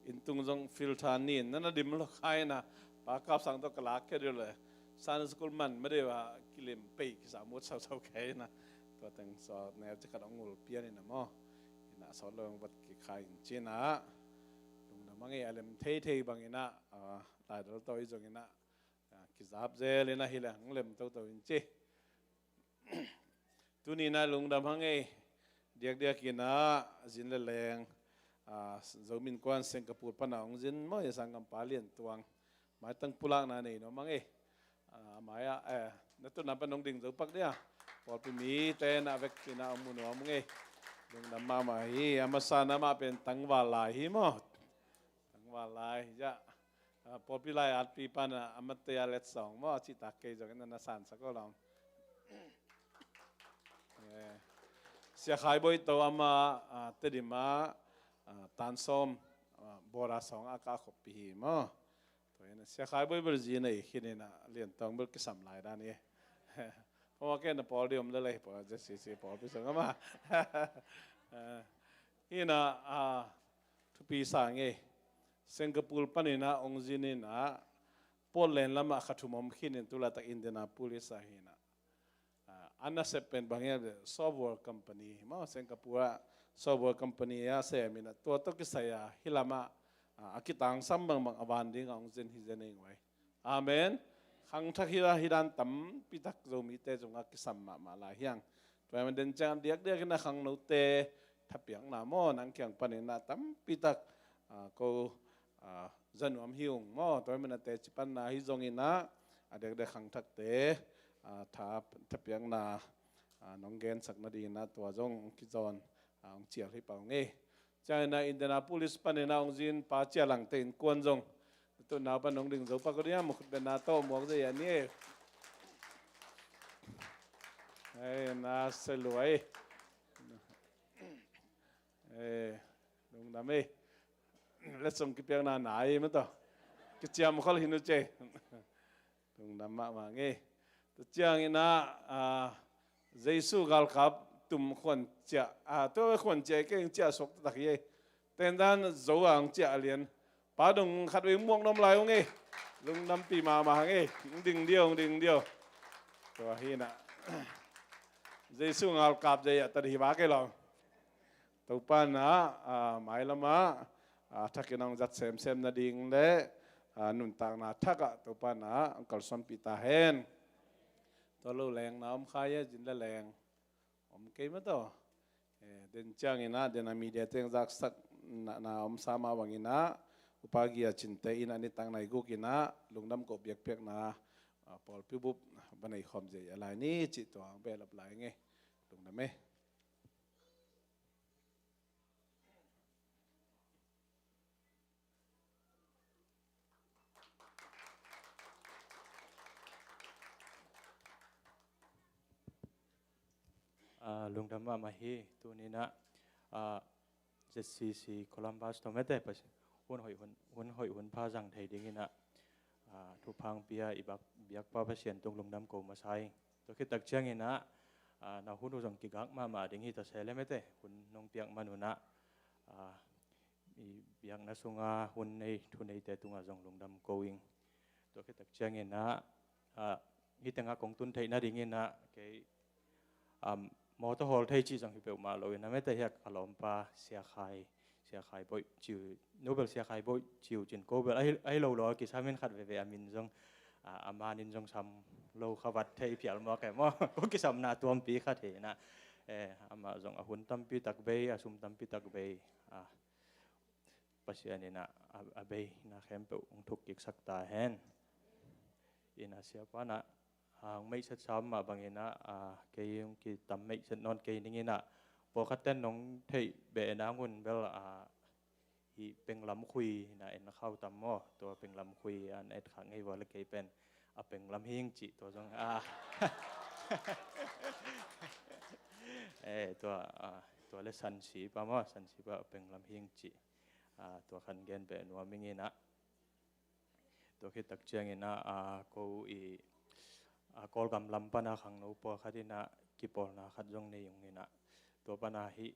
อินตุงจงฟิลทานนี่นั่นดิมลกายนะปากกับสังตกลากแค่เดียวเลยซานสกุลมันไม่ได้ว่ากิเลมไปกิสามุดเศร้าแค่นะตัวแต่งสอดแนวจะกระดองอุลเปียนี่นะมอนะสอนเรื่องบดกิขายเจนะมังเอเลมเท่ๆบางอินะตายเราตัวอีจงอินะกิจับเจเลนะฮิเลหังเลมตัวอินเจตุนีนะลุงดำหังเอเดียกกินะจินเลแรงจอมินกวนสิงคโปร์ปนองจินมั่วสังกัมปาเลียนตวงหมายตั้งปุลังนั่นเองเนาะมังเอหมายนั่นตัวนั้นเป็นน้องดิ่งจปักเดียพอปีมีเตนะเวกกินะมุนวมังเอลุงดำมาฮีอามาสานะมาเป็นตังวาลาฮีมั้งว่าลายจะพอพี่ไล่อัดปีปันอมตะเล็ดสองมั่วชิตาเกยจากนั้นนะสันสักก็ลองเสียขายบ่อยตัวมาเตดิมาตันส้มบราสองอากาศขบปีมั่วตัวนี้เสียขายบ่อยบริจีนไอ้ขี้นี่นะเรียนต้องบริษัทหลายด้านนี้เพราะว่าแค่นั้นพอเดียมเลยพอจะสีพอไปส่งมาที่น่ะทุกปีสั่งไงสิงคโปร์ปนินะองจินินะโปแลนด์ละมาขัดทุมมขินินตุลาตอินเดียนาโพลิสหินะอันนั้นจะเป็นบางอย่างซอฟต์แวร์คอมพานีมาสิงคโปร์ซอฟต์แวร์คอมพานีอาเซียมินะตัวตุกิสายาฮิลามาอากิตังซัมบังบางอวันดิ้งองจินฮิเจนิงไว้อาเมนขังทักฮิราฮิรันตัมปิตักโจมิเตจงอากิสัมมาลาฮียงตัวมันเดินจังเดียกกันนะขังโนเตทับเปียงนามอนังเกียงปนินะตัมปิตักก็จันวมหิวมอตัวมันเตจิปันนาฮิจงอินะเด็กขังทักเตทับเปียงนาน้องเกนสักนาดีนะตัวจงกิจอนองเจียให้เป่าเงยใจในอินเดียนาโพลิสปันนาองจินป้าเจียหลังเต็นกวนจงตัวนาปันน้องดึงจงปากเรียมุขเป็นนาโตหมวกใจยันนี่นาสลวยลุงดำเล็ดส่งกิเปียงนาหนามั้งต่อกิจยามเขาหินุเจลุงดำมาเงี้ยตัวเจียงนะเจสุกัลขับตุ่มขวัญเจ้าตัวขวัญเจ้าก็ยังเจ้าสกตะกี้เต้นด้านโจอ่างเจ้าเลียนป้าดงขัดไว้ม่วงน้ำลายเงี้ยลุงดำปีมาเงี้ยดึงเดียวตัวฮีน่ะเจสุกัลขับเจ้าตัดหิบาเกลองตัวป้านะหมายละมาถ้ากินองจัดเซมนาดิ่งเล่นุนต่างนาทักตัวป้านะอังกฤษสันปิตาเฮนตัวลูแรงน้ำขายจินละแรงผมเกยมาตัวเดินจังอินะเดินมีเดียเต็งจักสักนาอมสามาวังอินะ upagi achinte in ani tang nai gu kina lungnam ko biak pek na pol pi bup banai khom je alai ni chi to ang be lap lai nge lungnam me lung đam ma hi tu ni na ZCC Columbus to mete pas hun hoi pha rằng thầy ding na thu phang pia ibak biak pa pasien tung lung đam ko ma sai to khi tak chang ina na hun rong ki gak ma ding hi ta sele mete hun nong piang manuna biak na sunga hun nei thu nei te tunga jong lung đam going to khi tak chang ina hi tanga kong tun thei na ding ina ke motor hall thei chi jang hi pe ma lo na me te hek alom pa sia khai boi chiu nobel sia khai boi chiu chin ko bel ai lo lo ki samin khat ve ve amin jong amanin jong sam lo khawat thei pial mo ke mo ko ki sam na tuam pi kha the na ama jong a hun tam pi tak be asum tam pi tak be pasian ina a be na khem pe ung thuk ki sak ta hen ina sia pa na mấy sát sớm mà bằng ina cái tầm mấy sát non cái này na bộ khát tên nông thấy bé na ngun bel hi peng lam khui na en khâu tầm moตัวpeng lam khui an et khang ngay vào cái pen peng lam hieng chỉตัวjongตัวle san si pa mo san si pa peng lam hieng chỉตัวkhăn gen bé nuo mình inaตัวkhi tak chiang ina ko kol gam lam pana khang no po khadina kipol na khat jong ne yung ina to pana hi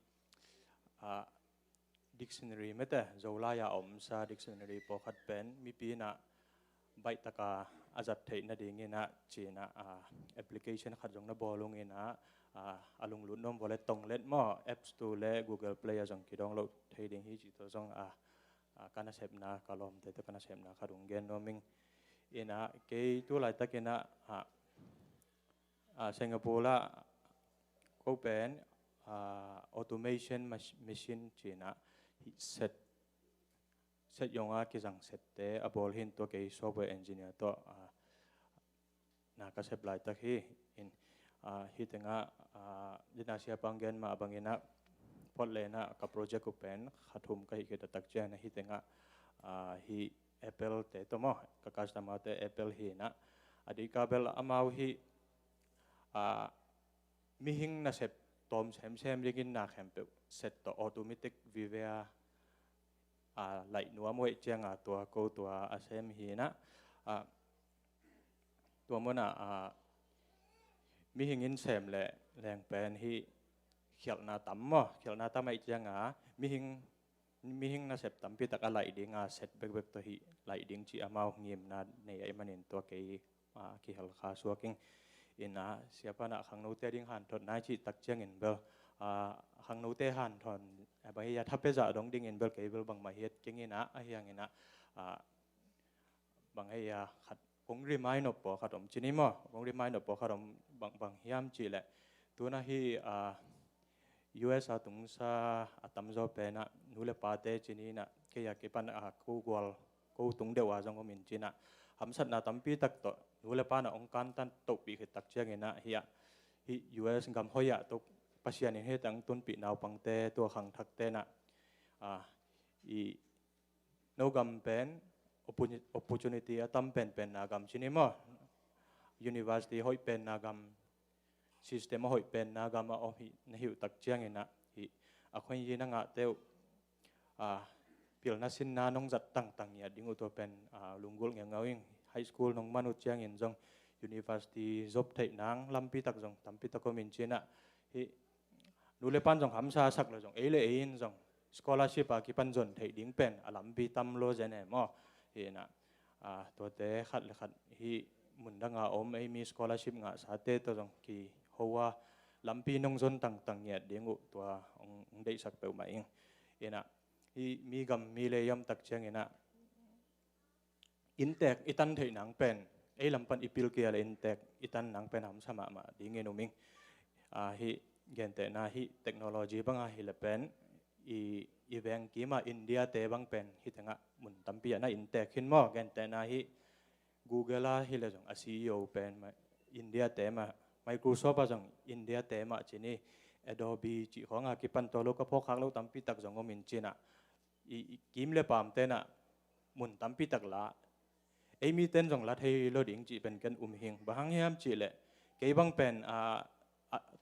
dictionary mete zola ya om sa dictionary po khat pen mi pi na bai taka azat thei na ding ina china application khat jong na bolung ina alung lu nom bolet tong let mo app store le google play jong ki dong lo thei ding hi chi to jong kana sep na kalom te to kana sep na khadung gen no ming ina ke tu lai takena Singapore la ko pen automation machine china set yonga ki jang set te abol hin to ke software engineer to na ka sep lai tak hi in hi tenga dina sia pangen ma bangina pot le na ka project ko pen khathum ka hi ke tak chen hi tenga hi Apple te to mo ka customer te Apple hi na adi kabel amau hi mi hing na sep tom sem dingin na khem pe set to automatic vivea lai nuwa moi changa tua ko tua asem hi na tua mo na mi hing in sem le leng pen hi khial na tam mo khial na tamai changa mi hing na sep tam pi tak alai dinga set bek to hi lai ding chi amau ngim na nei ai manin to ke ki hal kha suaking ina siapa nak khang no te ding han thon nai chi tak chang in bel khang no te han thon ba ya thape za dong ding in bel ke bel bang ma het king ina a hiang ina bang ya khat kong remind no po khatom chini mo kong remind no po khatom bang hiam chi le tu na hi US atung sa atam zo pe na nule pa te chini na ke ya ke pan ko gol ko tung dewa jong min china ham sat na tampi tak to nule pa na ong kan tan to pi tak chiang ina hi US gam hoya to pasian he tang tun pi naw pang te to khang thak te na i no gam pen opportunity atam pen na gam chini mo university hoi pen na gam system hoi pen na gam o hi na hiu tak chiang ina hi akhoi yi na nga teu pil na sin na nong zat tang ya ding to pen lungul nge ngawing high school nong manu chiang in jong university job thei nang lampi tak jong tampi tak ko min china hi nule pan jong ham sa sak lo jong ele in jong scholarship ki pan jon thei ding pen alam bi tam lo jene mo hi na to te khat le khat hi mun danga om ai mi scholarship nga sa te to jong ki howa lampi nong jon tang ya dingu to ong dei sak pe mai ina hi mi gam mi le yam tak chiang ina intek itan thei nang pen ei lampan ipil kia le intek itan nang pen ham sama ma dinge no ming hi gen te na hi technology banga hi le pen i อีเวงกีมาอินเดียเตบังเป็นฮิตงะมุนตัมปีนะอินเตะขึ้นมาแกนแต่นาฮิ Google ละฮิเลจงอาซีโอเป็นมาอินเดียเตมา Microsoft จงอินเดียเตมาจีนี่ Adobe จีของอากิปันตัวโลกพกฮักเราตัมปีตักจงก็มินจีน่ะอีกิมเลปามเตนะมุนตัมปีตักละไอมีเต้นจงละเทโลดิ้งจีเป็นกันหิงบางยามจีเลเก็บังเป็น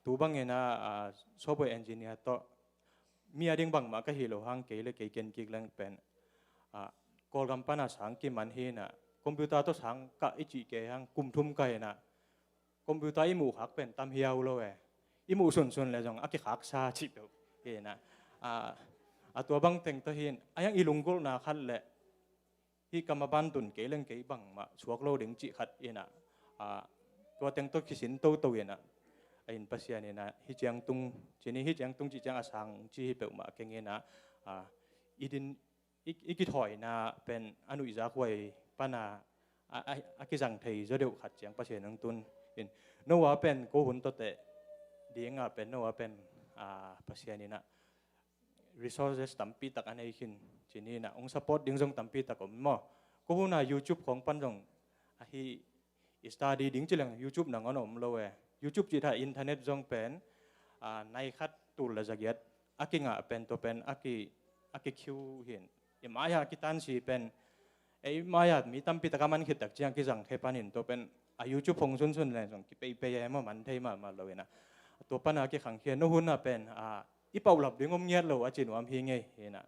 ตูบังเงินะซอฟต์แวร์เอนจิเนียร์ต่อมีอะไรบางมาก็ฮิโลฮังเกลเกเกนกิกลังเป็นกอลกัมปนาสังกิมันเฮนะคอมพิวเตอร์ตัวสังกะอิจิเกฮังกุมทุมกันนะคอมพิวเตอร์อิมูฮักเป็นตามเฮียวเลยอิมูส่วนเลยจงอักขากซาชิบเฮนะตัวบางเต็งตัวเห็นยังอีลุงกุลนาคัดเลยที่กรรมบันตุนเกลังเกบังมาสวกโลดึงจิขัดเฮนะตัวเต็งตัวคิสินโตเฮนะอินปัสยานี่นะฮิจังตุงจีนี่ฮิจังตุงจีจังอาสังจีฮิเปิลมาเก่งนะอีดินอีกิถอยนะเป็นอนุอิจาควยปานาอากิจังไทยจะเดียวขัดจังปัสยานังตุนอินโนวาเป็นโกหุนตัวเตะเดียงเป็นโนวาเป็นปัสยานี่นะ resources ตั้มปีตักอันนี้ขึ้นจีนี่นะองค์ support ดิ้งจงตั้มปีตักผมมั่วโกหุนนะ YouTube ของปันจงฮิstudy ดิ้งจีหลัง YouTube นังอันอมโลเอYouTube จีถ้าอินเทอร์เน็ตจงเป็นในคัดตูลละจักยัดอากิงะเป็นตัวเป็นอากิคิวเห็นมายากิตันสีเป็นมายามีตั้มปิตกามันขิดตักจียงกิจังเทปันินตัวเป็นYouTube พงซุนเลยจงกิไปยังมันเทมาเลยนะตัวปันอากิขังเขียนนู่นน่ะเป็นอีเป่าหลับดึงอมเงียดเลยอาจินวามพีไงเห็นนะ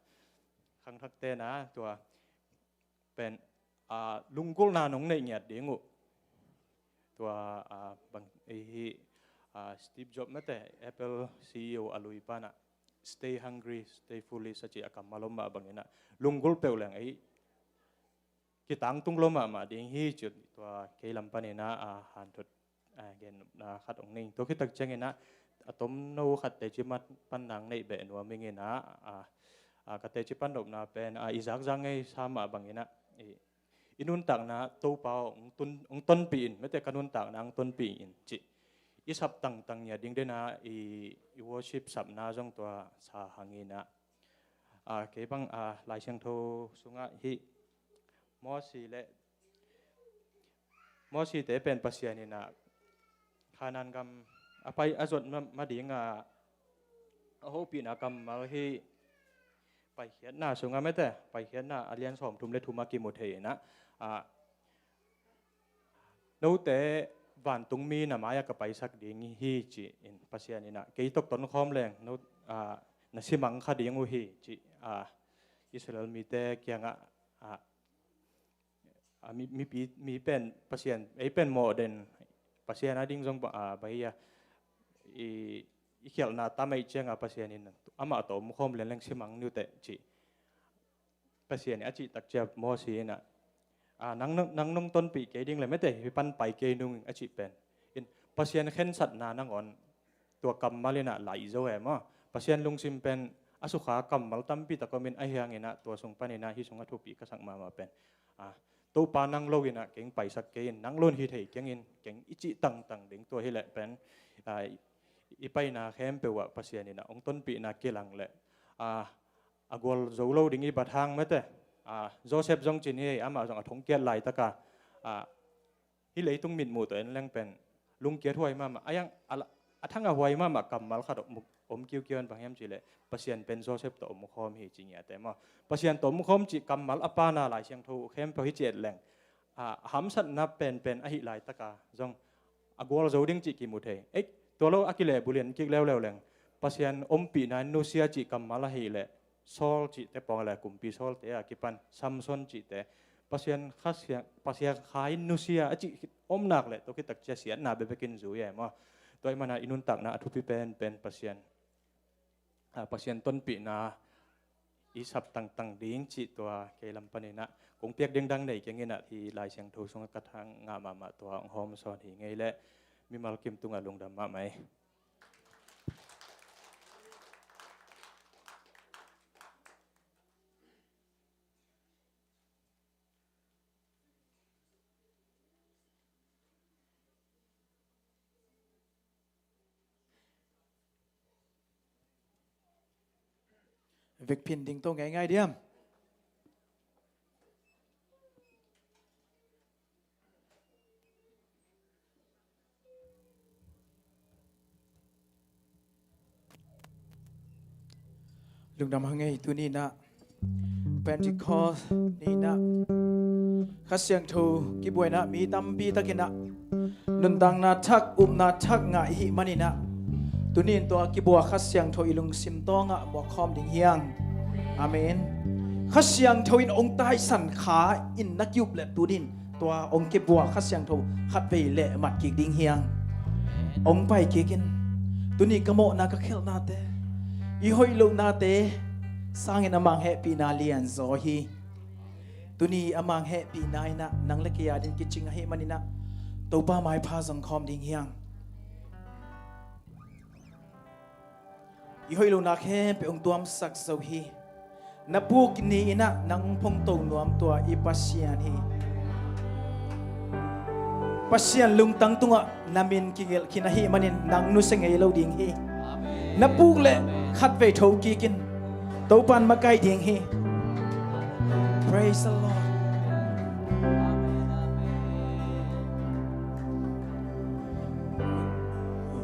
ขังทักเตนะตัวเป็นลุงกุลนาหนงในเงียดเดียงตัวบางสตีฟจ็อบส์แม้แต่ Apple CEO อลุยปานะ stay hungry stay foolish สัจจะอาการมาลมมาบางอย่างนะลุงกุลเปล่าแหล่งกิตังตุงลมมาดิ้งฮีจุดตัวเคลัมปานีนะหันทุดเกณฑ์นะขัดองนิ่งตัวคิดตักเจงนะต้มนูขัดเตจิมัดปันนังในเบนว่าไม่เงี้ยนะขัดเตจิปันดบนะเป็นอิจักจังไงสามบางอย่างนะอินุนต่างนะตู้เปล่าองต้นปีนไม่แต่กันุนต่างนะองต้นปีนจิอิสับต่างเนี่ยดิ้งได้นะอีวอชิปสับนะจงตัวสาหังินะเก็บังลายเชียงโทสุงะฮิมอสีเตเป็นปัสยานี่นะขานันกำไปอาจจะมาดิ้งโหปีนักรรมมาฮิไปเขียนหน้าสุงะไม่แต่ไปเขียนหน้าอาเลียนสอมทุมเลทุมากิมุเทนะนู้แต่บ้านตุงมีนะมายากไปสักดิ้งฮีจีอินปัสยานี่นะเกี่ยตกต้นคอมแรงนู้นัสิมังคดิ้งอุฮีจีอิสราเอลมีแต่เกี่ยงมีเป็นปัสยาเป็นโมเดนปัสยานะดิ้งจงไปอีเขียนหน้าตามไม่เชียงปัสยานี่นะอามาตัวมุขมเลี้ยงสิมังนิวเตจีปัสยานี่อาจิตักเจ็บโมสีนะนังนงต้นปีเกดิ้งเลยไม่แต่ปันไปเกนุ่งอาจิเป็นอินปัสยาเข็นสัตนานังอ่อนตัวกรรมมาเลยนะหลายโซ่เอมปัสยาลุงซิมเป็นอสุขากรรมมาตั้มปีตะกมินไอเฮียงนะตัวทรงปนินะฮิสงทุปีก็สั่งมาเป็นตัวปานังโลกินะเก่งไปสักเกนนังล้นฮิเทเก่งอินเก่งอิจิตังดึงตัวฮิแหละเป็นอีไปนาเข้มเปว่าปัสยานี่นะองต้นปีนาเกลังแหละกอลโจโลดิ้งอีบัดทางไม่แต่โจเซฟจงจีนี่อามาจงทงเกียร์ไหลตะกาฮิเลยตุ้งมิดหมู่ตัวเองแรงเป็นลุงเกียร์ถวยมายังทั้งเอาไว้มากำมาขัดอมเกี่ยวบางแห่งจีเลยปัสยาเป็นโจเซฟตัวอมคอมฮิจิเนียแต่มาปัสยาตัวอมคอมจีกำมาอปานาหลายเชียงทูเข้มพอฮิเจตแรงหำสัตนับเป็นอหิไหลตะกาจงกอลโจดิ้งจีกิมุเทตัวเราอักิเลบุเรียนกิกแล้วแรงปัสยาอมปีนั้นนูเซียจีกำมาละฮิเลโซลจิแต่ปองอะไรกลุ่มปีโซลแต่กิปันซัมซอนจิแต่ปัสยาข้าเสียปัสยาขายนูเซียจิอมหนักเลยตัวคิดตักเสียนาเบเบกินจูเย่มาตัวมันอินุนตักนะทุพิเป็นปัสยาต้นปีนาอีสับต่างดิ้งจิตัวเกลัมปนินะคงเปียกดังในเกี่ยงเงินที่ลายเชียงทูสงกระทั่งงามาตัวหอมซอนหิงไงและมีมาลกิมตุงลงดำมาไหม เวกพินดิ้งโตง่ายๆเดียมลุงดำหังไงตัวนี้นะเป็นจิคอนี่นะข้าเสียงทูกิบวยนะมีตั้มปีตะกินนะนุนดังนาทักนาทักงะหิมันนี่นะตัวนี้ตัวกิบัวข้าเสียงทูอิลุงซิมโตงะบอกคอมดิ่งเฮียงอาเมนข้าเสียงทูอินองค์ใต้สันขาอินนักยุบเล็ตัวดินตัวองค์กิบัวข้าเสียงทูขัดไปเละมัดกิกดิ่งเฮียงองค์ไปกินตัวนี้กระโมนาก็เข้านาเตอีหอยลูกนาเตสร้างให้นมังแฮปีนาเลียนโซฮีตัวนี้อมังแฮปีนายนะนังเล็กยาดินกิจจิงให้มันนี่นะตัวป้าไม้พาสังคมดิ่งเฮียงอีหอยลูกนาแค่ไปองตัวมสักโซฮีนับพูกินนี้นะนังพงโตนวมตัวอีปัสยานฮีปัสยานลุงตั้งตัวนามินกิเกลกินฮีมันนี่นังนุสเงยเราดิ่งฮีนับพูกเละขัดไปทูกินตัวปันมาไกลดิ่งฮี Praise the Lord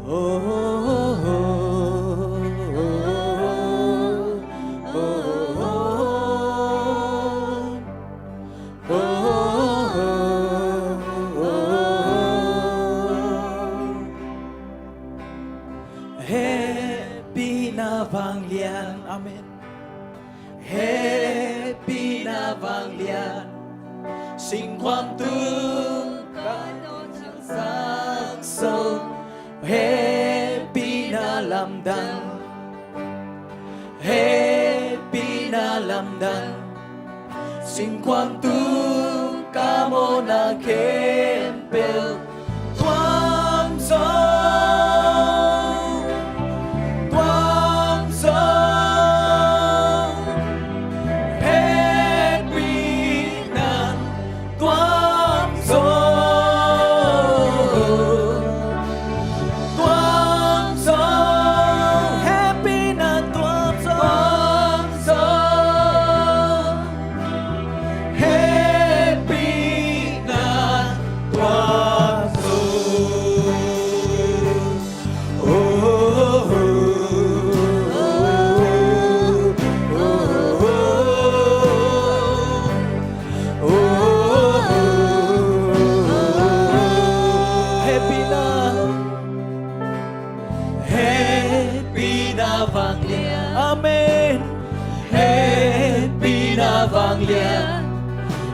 โอ้Amen. Happy na vang lian, sinh quang tung cái đô chẳng sắc sâu. Happy na làm đăng, happy na làm đăng, sinh quang tung ca mô na khen bèo thoáng gió. Amen. Happy na vang lian,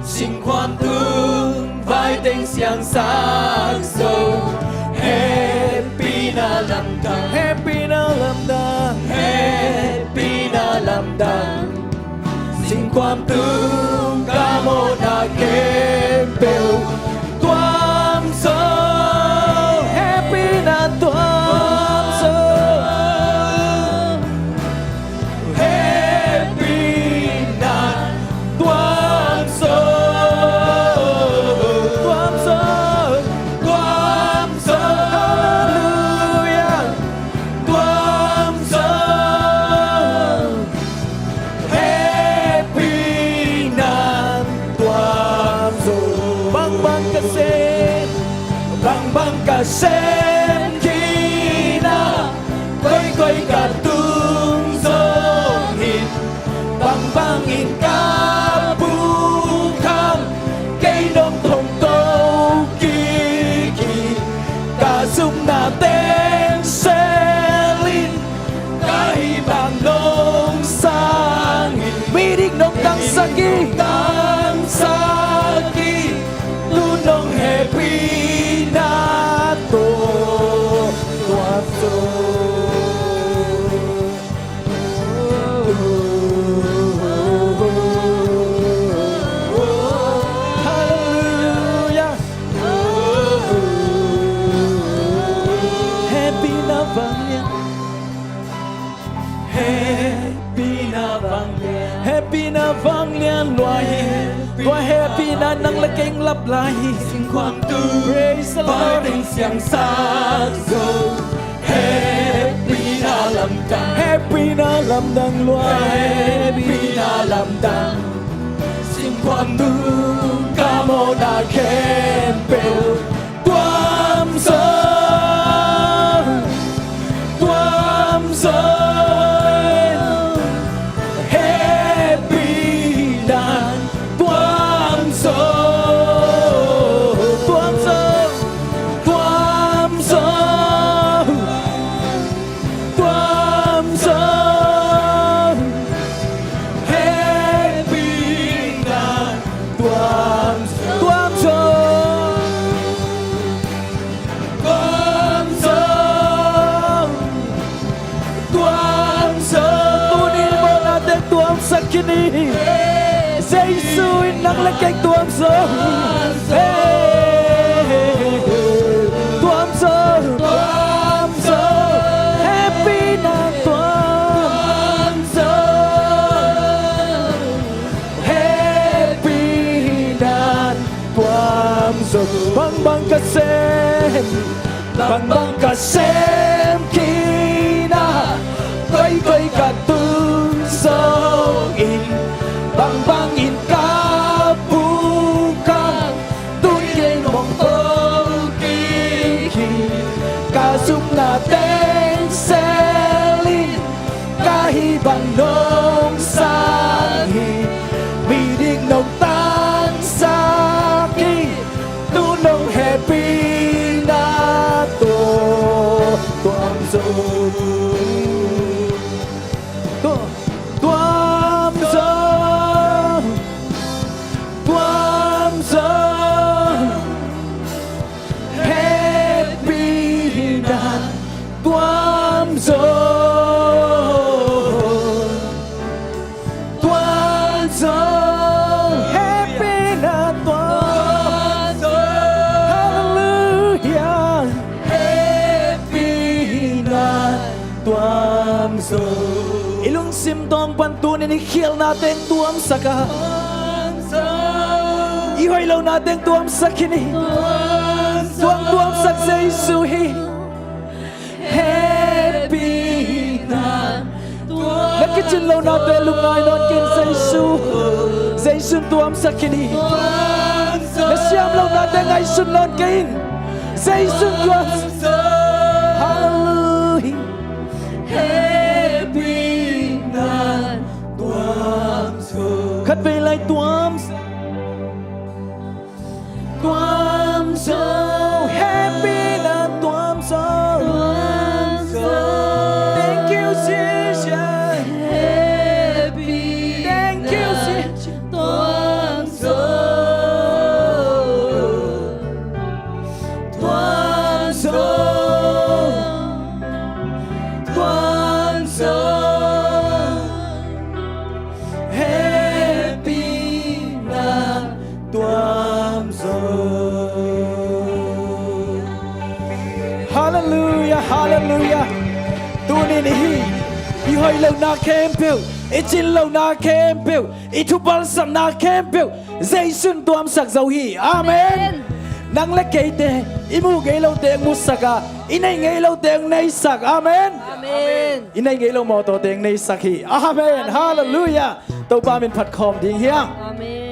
sinh khoan tương vai tên xiang sắc sâu. Happy na làm đăng, happy na làm đăng, happy na làm đăng, sinh khoan tương ca mô na kém bèo toan sâu. Happy na toan sâu. Xem khi na quay quay cả tung gió hình băng in ca bu kham cây nông thùng câu kỳ kỳ cả sung na tên xe linh cả hi bằng nông sang hình mi đích nông tăng saki lu nông happy Happy na vang lian loài loài happy na nang la keng lap lai sinh quang tu praise the Lord tình xiang sắc dâu happy na làm đăng loài đàn xin quan nu ca mô na khen bèo tuam sơ happy đàn tuam sơ kini Jesus nang lekeng tuam so tuam so happy na tuam so happy na tuam so bang kasem kina koi ka tu so in bang in ka bukan tun ke mong ki ka sum na ten selin ka hi bang nong sang hi mi dik nong tan sa ki tu nong happy na to tuam so ilung simtong pantunin ikhil natin tuam saka ihoylaw natin tuam sakini tuam sak sa isuhi happy na nakichinlaw natin lungay non kin sa isu tuam sakini nasyamlaw natin ay sunon kain sa isu tuam hallelujah happy na tuam so khát về lại tuam so happy na tuam so thank you Jesus happy thank you Jesus tuam so Hallelujah, hallelujah. Tunin ihoy lâu na kempel, ichin lâu na kempel, itubal sam na kempel, Jason tuam sak dấu hi. Amen. Nang lek keite, imu ngay lâu teng musaka, inay ngay lâu teng nay sak. Amen. Amen. Inay ngay lâu mo to teng nay sak hi. Amen. Hallelujah. Tàu ba min phat khom ding hiang. Amen.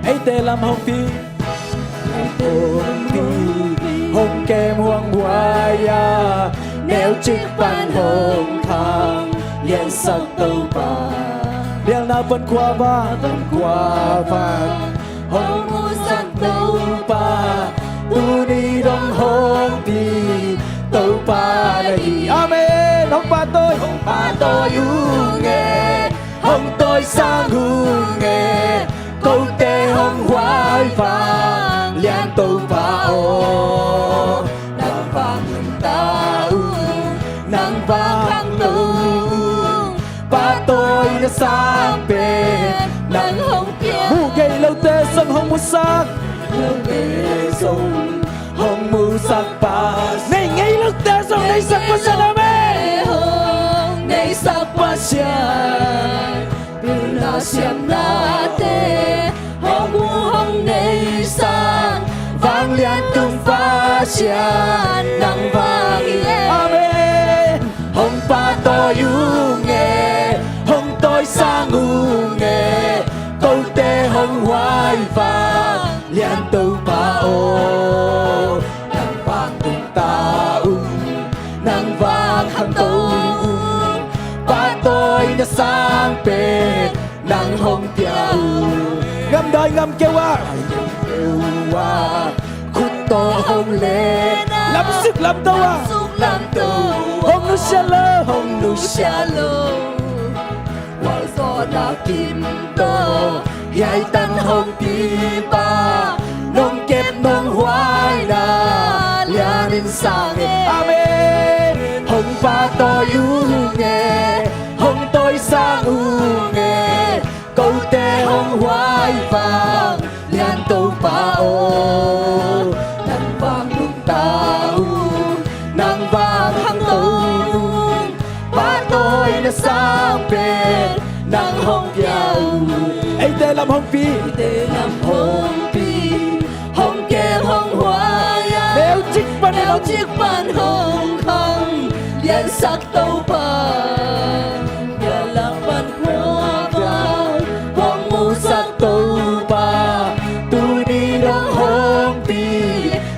Hãy tê làm hồng phi hồng kem hoang hoa ya nếu chiếc bàn hồng thang liền sắc tàu ba liền na vẫn qua vàng hồng mua sắc tàu ba tu đi đông hồng phi tàu ba này amen hồng ba tôi u nghe hồng tôi sang u nghe câu tê hồng hoài vàng liền tàu ba ô nắng vàng ta nắng vàng tu ba tôi đã sang bên nắng hồng kia mu gây lâu tê sông hồng mu sắc lâu tê sông hồng mu sắc ba này ngay lâu tê sông này sắc ba sa na mê hồng này sắc ba xiang bila xiang na tê hồng mu hồng này sắc vang liên tung pa sia nang vang amen hong pa to yu nghe hong tôi sang u nghe câu tê hong hoài vang liên tu pa ô nang vang tung ta nang vang khang tu pa tôi đã sang bên nang hong tiêu ngâm đôi ngâm kêu khúc to hong lên làm sức làm tàu hong nu xa lơ hoa gió na kim to hai tăng hong pi ba nông kẹp nông hoài na lia nên sang amen hong pa to yu nghe hong tôi sang u nghe câu tê hong hoài vàng liên tu pa ô nang vang lung tao nang vang hang tu ba tôi đã sang bên nang hong piao ấy tê làm hong pi hong kẹp hong hoài nếu chiếc ban hong khang liên sắc tâu pa nhà làm ban khoa vàng hong mu sắc tâu pa tu đi đông hong pi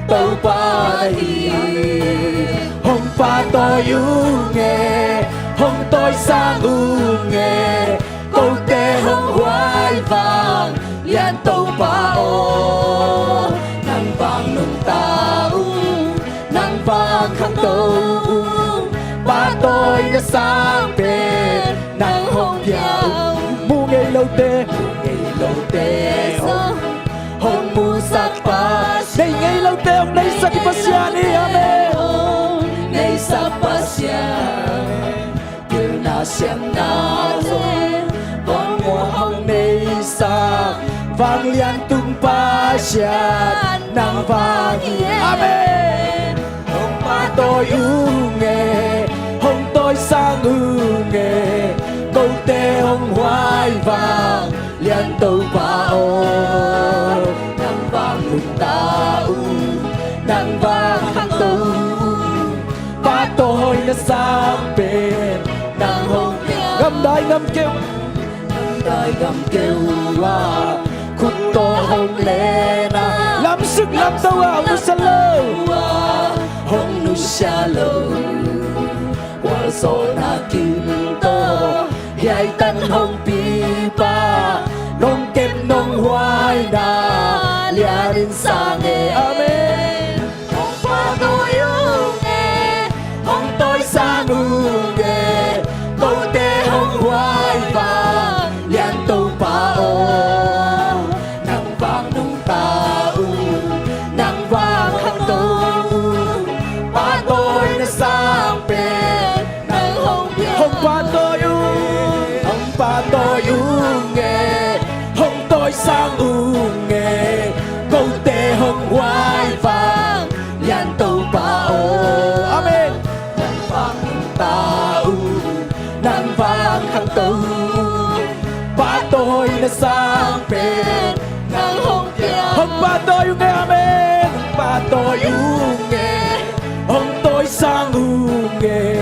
tâu pa hi hong pa to yu nghe hong tôi sang u nghe câu tê hong hoài vàng liên tâu pa ô nang vang nung ta nang vang khang tâu ba tôi đã sang bên nang hong piao mu ngày lâu tê hong mu sắc pa đây ngày lâu tê ông đây sắc pa sia ni amen ngày sắc pa sia kêu na xem na rồi con mùa hong này sắc vang liên tung pa sia nang vang amen hong pa tôi u nghe hong tôi sang u nghe câu tê hong hoài vàng liên tâu pa ô nang vang lung ta nang vang khang tu ba tôi đã sang bên nang hong ngâm đai ngâm kêu khúc to hong lên làm sức làm tâu hong nu xa lơ hoa gió na kim to hai tăng hong pi pa nông kẹp nông hoài na lia đến sang nghe amen hong pa tôi u nghe hong tôi sang u nghe câu tê hong hoài vàng liên tâu pa ô nang vang nung ta nang vang khang tu ba tôi đã sang bên nang hong pa tôi nghe hong tôi sang u nghe câu tê hong hoài vàng liên tâu pa ô amen nang vang nung ta nang vang khang tu ba tôi đã sang bên nang hong piao hong ba tôi nghe amen ba tôi nghe hong tôi sang u nghe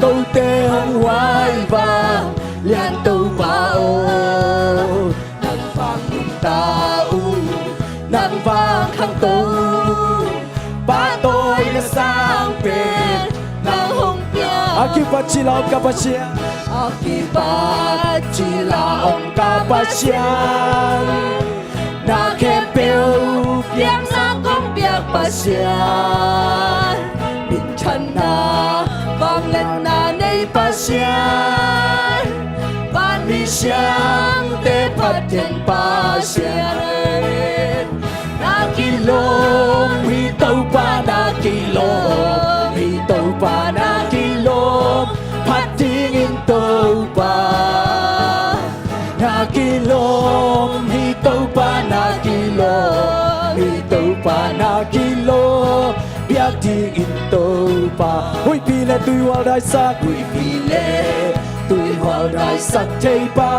câu tê hong hoài vàng liên tâu pa ô nang vang nung ta nang vang khang tu ba tôi đã sang bên nang hong piao akibat sila om kapasya na kempeu piang na kong piak pasya min chan na vang lên na nei pasya ban mi siang te pat ten pasya na kilom hi tau pa na kilom hi tau pa na kilom pat tingin tau pa na kilom hi tau pa na kilom hi tau pa na kilom biak tingin tau pa hui pile tui wal dai sak hui pile tui wal dai sak thei pa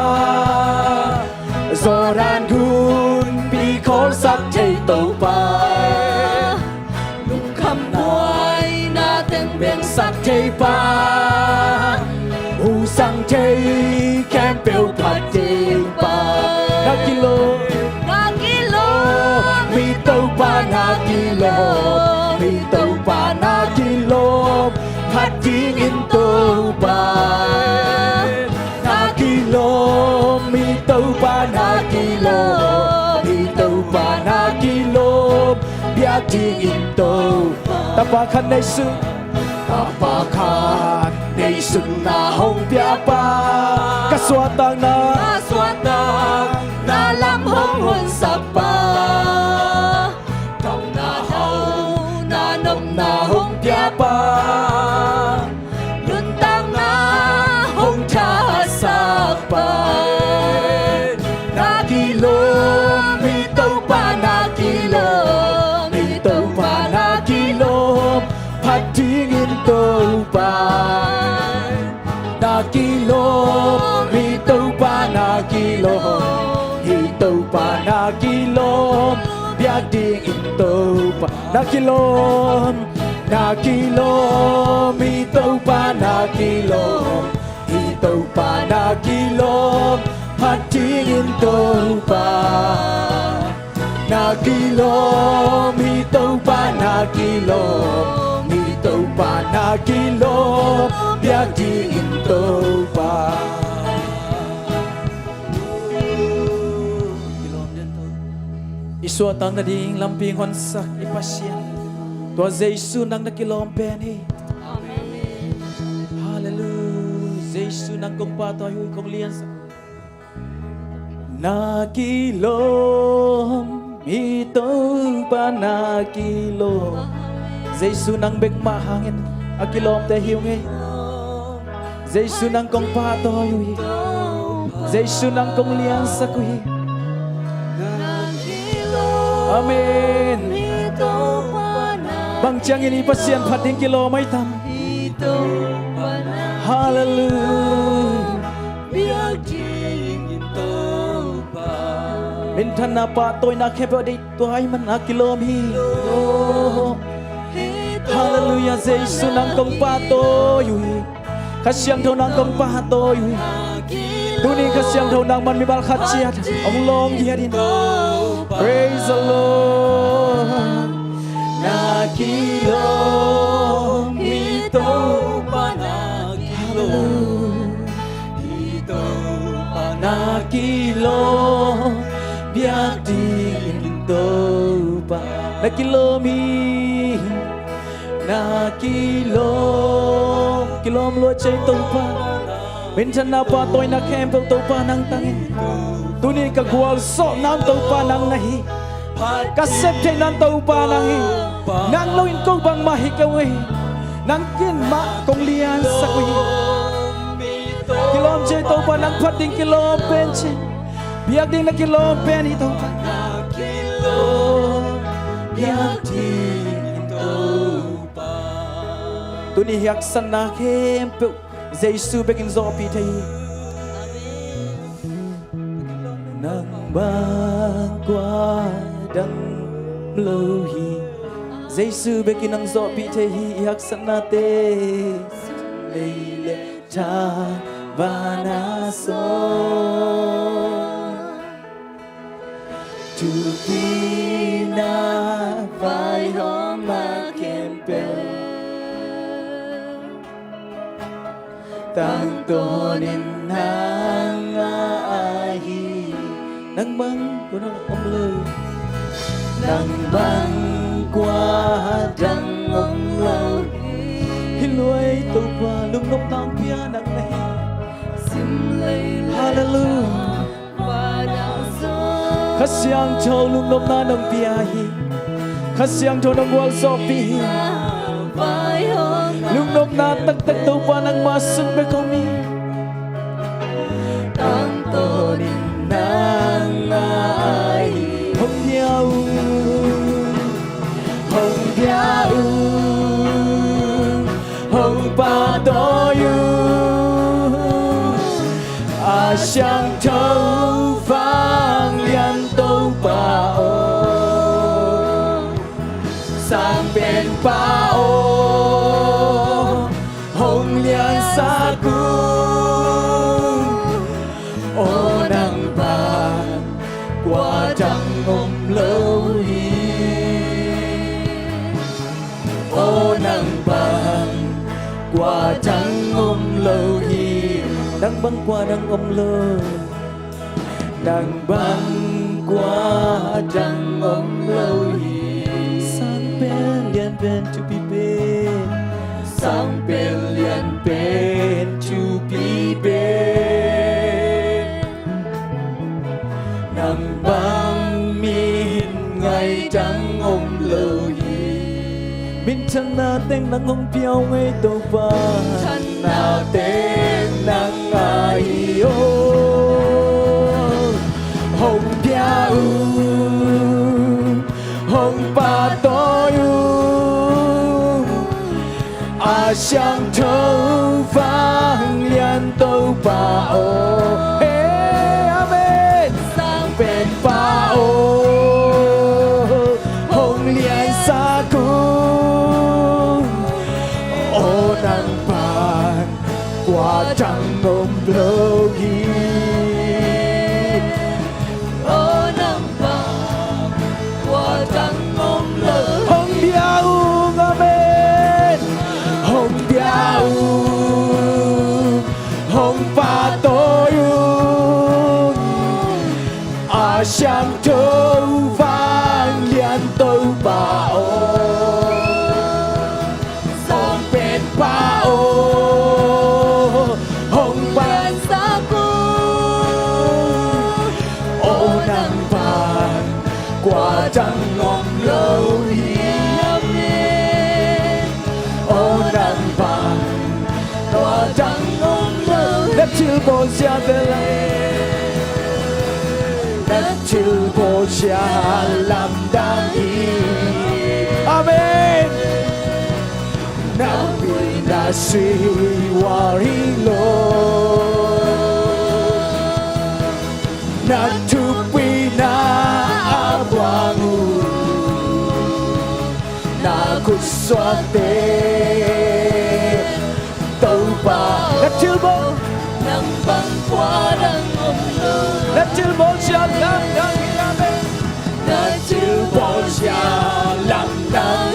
Zoran gun bi khol sak thei tau pa pa usang thei kem peu phat ting pa na kilo mi tau pa na kilo mi tau pa na kilo phat ting in tau pa na kilo mi tau pa na kilo mi tau pa na kilo bia ting in tau ta pa khan nei su ta pa khan nei su na hong bia pa ka swa tang na lam hong hun sa pa tong na hau na nom na hong bia pa lun tang na hong cha sa pa na kilo mi tau pa na kilo mi tau pa na kilo phat ting in tau pa na kilo mi tau pa na kilo hi tau pa na kilo bia ting in tau pa na kilo mi tau pa na kilo hi tau pa na kilo phat ting in tau pa na kilo mi tau pa na kilo mi tau pa na kilo bia ting in tau pa Iswa tang na ding lamping hon sak ipasyan tua Jesu nang nakilom peni Amen Hallelujah Jesu nang kong patoy huy kong lian sa nakilom ito pa nakilom Jesu nang bekma hangin akilom te hiu ngay Jesu nang kong patoy huy Jesu nang kong lian sa kuhi Amen. Bang chiang ini pasien phating kilo mai tam. Hallelujah. Min thana pa toy na khep di toy man a kilo mi. Hallelujah. Jesu nang kong pa toy. Kasiang thau nang kong pa toy. Tuni kasiang thau nang man mi bal khat chiat. Ong long hi din. Praise the Lord. Nakilo ito pa nakilo ito pa nakilo biak din ito pa nakilo mi nakilo kilom lo chay ito pa minsan na pa toy na kempel ito pa nang tangin Tuni kagwal so nang tau pa nang nahi kasep te nang tau pa nang hi nang loin ko bang mahikawi nang kin ma kong lian sa kuhi kilom che tau pa nang phat ding kilom pen che biak ding na kilom pen hi tau pa biak ding tau pa Tuni hiak san na kem pe Jesu bekin zo pi thei nang bang qua đăng lâu hi Giêsu bekin nang zo pi the hi hak sanate leile cha vana so tu pina vai homa kempel tang tonin nang ahi nang bang của nó ông lư nang bang qua đăng ông lư hi lối tu qua lung nốc nang pia nang này hallelujah khát siang cho lung nốc na nang pia hi khát siang cho nang wal so pi lung nốc na tak tak tu qua nang masuk be komi tang to din nang ai hong nhau hong pa to yu a xiang thâu vang lian tô pa o sang bên pa o nang băng qua đang ôm lơ nàng băng qua đang ôm lâu sang bên liền bên to be bên sang bên liền bên to be bên nàng băng min ngày trắng ôm lâu min chân na tên nắng hồng piao ngay tàu ba chân na tên nắng ai ô hồng piao hồng pa tôi à sang thâu vang liên tàu ba ô amen sang bên ba ô hồng liên sa cu ô nắng vàng qua trăng ôm lâu hi ô nắng vàng qua trăng ôm lâu hồng biao amen hồng biao hồng pa tôi à sang thâu vang liên tàu ba ô ba ô hồng vàng sa cu ô nắng vàng qua trăng ngom lâu hiếm ô nắng vàng qua trăng ngom lâu đất chữ bồ xa về lại đất chữ bồ xa làm đáng ý amen na si warilo na tupi na abwangu na kuswate tàu ba đất chữ bố nắng băng qua đang ôm lâu đất chữ bố cha làm đang amen đất chữ bố cha làm đang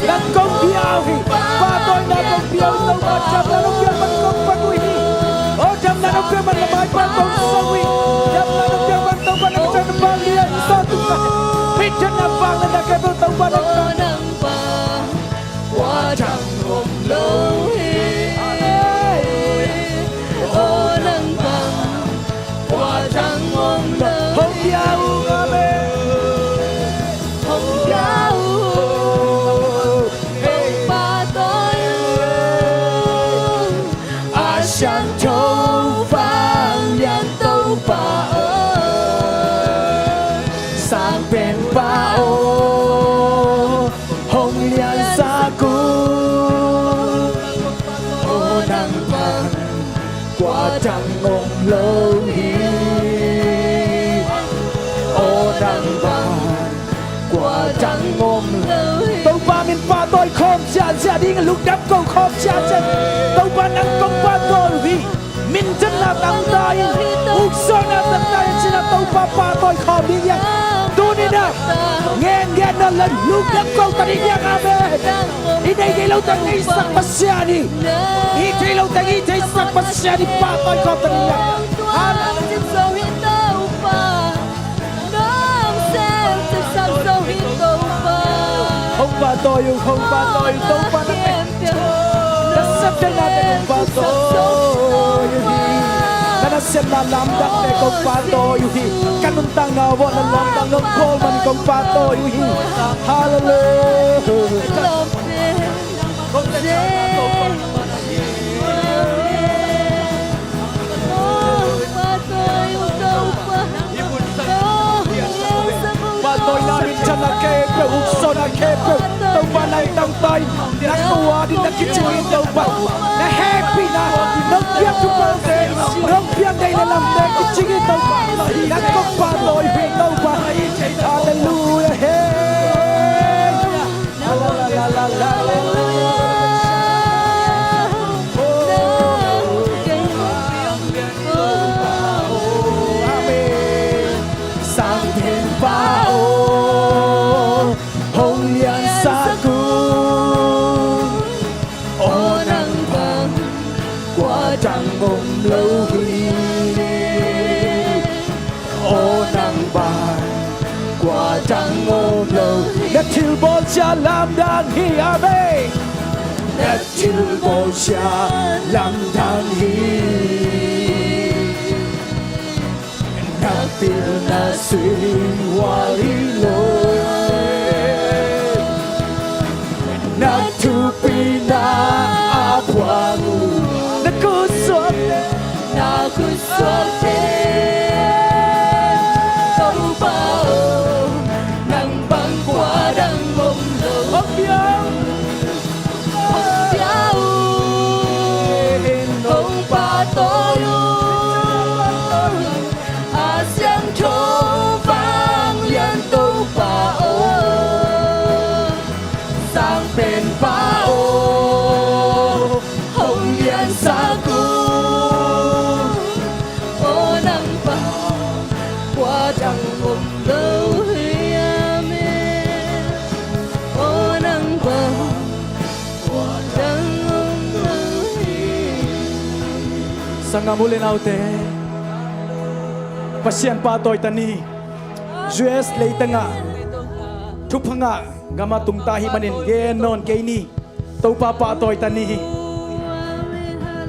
dan kong biao hi pa toy na kong biao tàu ba cham na nong man kong pagui hi o cham na nong man mai pa kong sawi cham na nong man tàu ba nong chan ba lian sa tu ka pit chan na vang na ka tàu ba nong ba qua trăng ôm lâu hi o nang vang qua trăng ôm lâu hồng biao amen hồng biao sang thâu vang liên tàu ba ơi sang bên ba ô hồng liên sa cu ô nắng vàng qua trăng ôm lâu hi ô nắng vàng qua trăng ôm lâu tàu ba miền ba tôi khom cha cha đi lúc đắp câu khom cha cha tàu ba nắng công ba tôi vì min chân là tăng tay uk so na tăng tay chỉ là tàu ba tôi khom đi nhá tu đi nè nghe nghe nó lần lúc đắp câu ta đi nhá amen đi đây cái lâu tăng đi sắc bát xa đi đi đây lâu tăng đi đây sắc bát xa đi ba tôi khom ta đi nhá amen không ba tôi không ba tôi tàu ba nắng đất sắp chân là để không ba tôi karena sena lamdak ne kong pato yuhi kanun tanga wo nan long tang ngom kol man kong pato yuhi hallelujah Patoy namin dyan na kepe, ukso na kepe, tawba na itang tay, nakuha di na kiching tàu pa na happy na nong piang tu pa te nong piang dai na lam te kiching tàu pa na kok pa loi pe tàu pa hallelujah hey la la la la la lâu hi ô nắng bàn qua trăng ôm lâu đất chiều bồ cha làm đàn hi amen đất chiều bồ cha làm đàn hi nát tiền na xuyên hoa đi lối nát thu pi na apa ngu na kusote tàu bao nắng băng qua đang mông lầu hấp biao không ba tôi à sáng trâu vang liên tàu bao sang bên bao hồng liên xa cu sanga muli naute pasien pa toy tani US leitanga thupanga gama tungta hi manin ge non ke ni to pa toy tani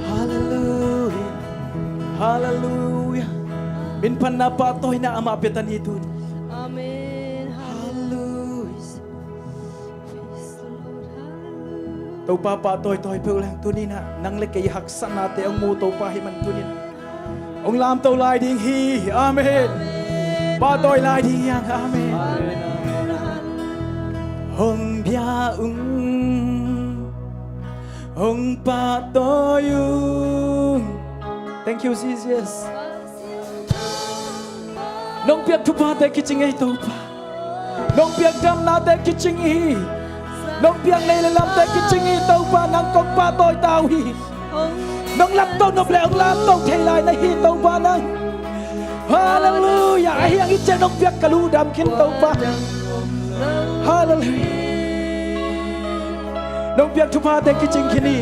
hallelujah hallelujah bin panna pa toy na ama petani tun amen hallelujah tàu pa tôi phêu lang tu ni na nang le kay hak sana te ông mu tàu pa hi man tu ni ông làm tàu lai ding hi amen pa tôi lai ding yang amen hong bia hong pa tôi thank you Jesus nong piak tu pa te kiching ai tàu pa nong piak dam na te kiching hi nong piang này là làm tay cái chân y tàu pa nang công pa tôi tàu hi nong làm tàu nộp lệ ông làm tàu thay lại này hi tàu pa nang hallelujah ai yang ichen nong piak kalu dam kin tàu pa hallelujah nong piak tu pa tay cái chân kini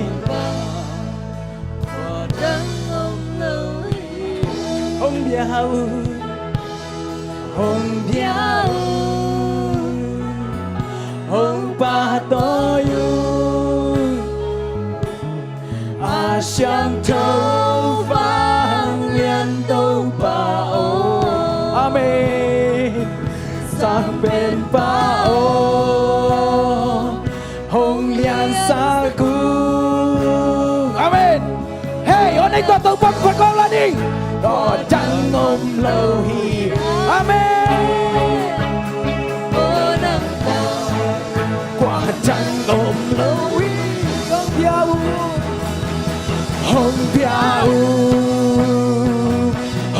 ông biao hong pa tôi à sáng thâu vang liên tàu bao amen sang bên bao hong liên sa cu amen hey hôm nay tàu bắc phải con là đi đó chẳng ôm lâu hi amen chẳng ôm lâu không biao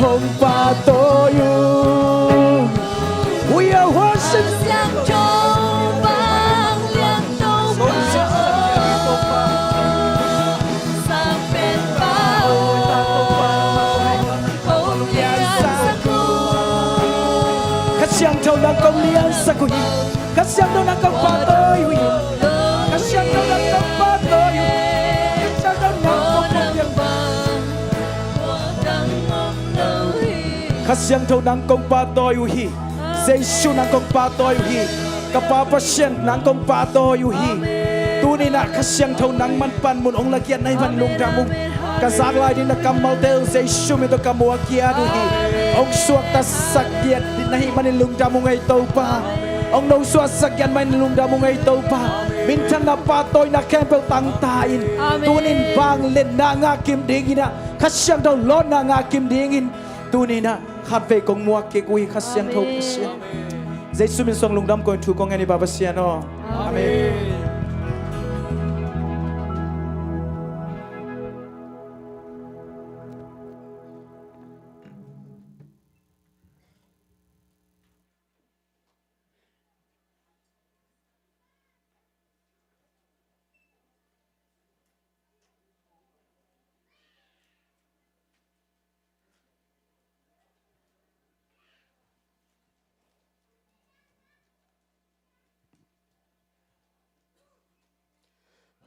không pa tôi we are worship sang châu vang liên tàu sang bên bao không liên sa cu khách sang châu đang công liên sa cu khách sang châu đang công pa tôi Kasiang thâu nang kong pa tôi hi, Giêsu nang kong pa tôi hi, kapa pasien nang kong pa tôi hi. Tu ni na kasiang thâu nang man pan mun ong lagian nai man lung ramung. Kazak lai din na kamal tel Giêsu mi to kamua kia du hi. Ong suak ta sakiat din nahi man lung ramung ai tau pa. Ông nâu suat sakian man lung ramung ai tau pa. Min chan na pa tôi na kempel tang tain. Tu nin vang lên na nga kim dingin na. Kasiang thâu lon na nga kim dingin. Tu ni na khát về công mua cái quy khát xiang thâu xiang Giêsu min song lung đam coi thu con nghe ni baba xiang no amen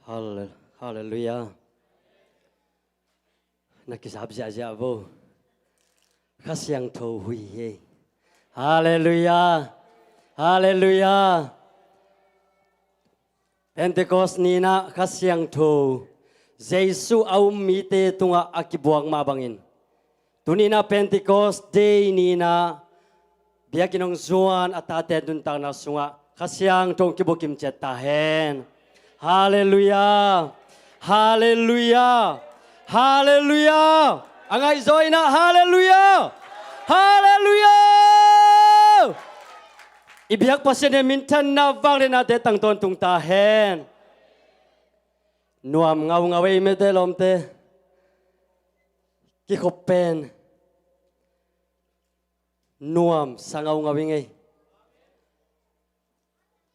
Hallelujah. Nakisab siya bo. Kasyang to hui he. Hallelujah. Hallelujah. Pentecost nina kasyang to. Jesu au mite tunga akibuang mabangin. Tunina Pentecost day nina biakinong zuan at aten duntang na sunga. Kasyang tong kibukim chetahen. Hallelujah. Hallelujah. Hallelujah. Angay zoy na hallelujah. Hallelujah. Ibiyak pa siya mintan na vang rin natin tang ton tung tahen. Nuam ngaw ngaway medelom te. Kikopen. Nuam sa ngaw ngawing ay.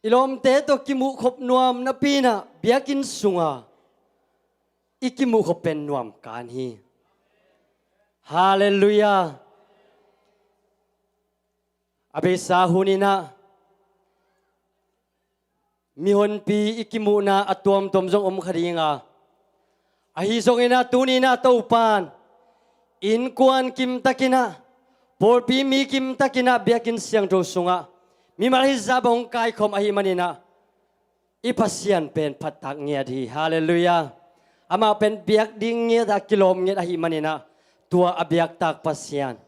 Ilom te to kimukop nuam na pina biyakin sunga. Ikimukop pen nuam kanhi. Hallelujah. Abe sahuni na. Mihon pi ikimu na at tuam zong karinga. Ahizong ina tuni na taupan. Inkuan kim takina. Por pi mi kim takina biyakin siyang dosunga. Mimarhizabong kay kom ahimanina. Ipasyan pen patak ngiyad hi. Hallelujah. Ama pen biyak ding ngiyad kilom ngiyad ahimanina. Tua abiyak tak pasyan.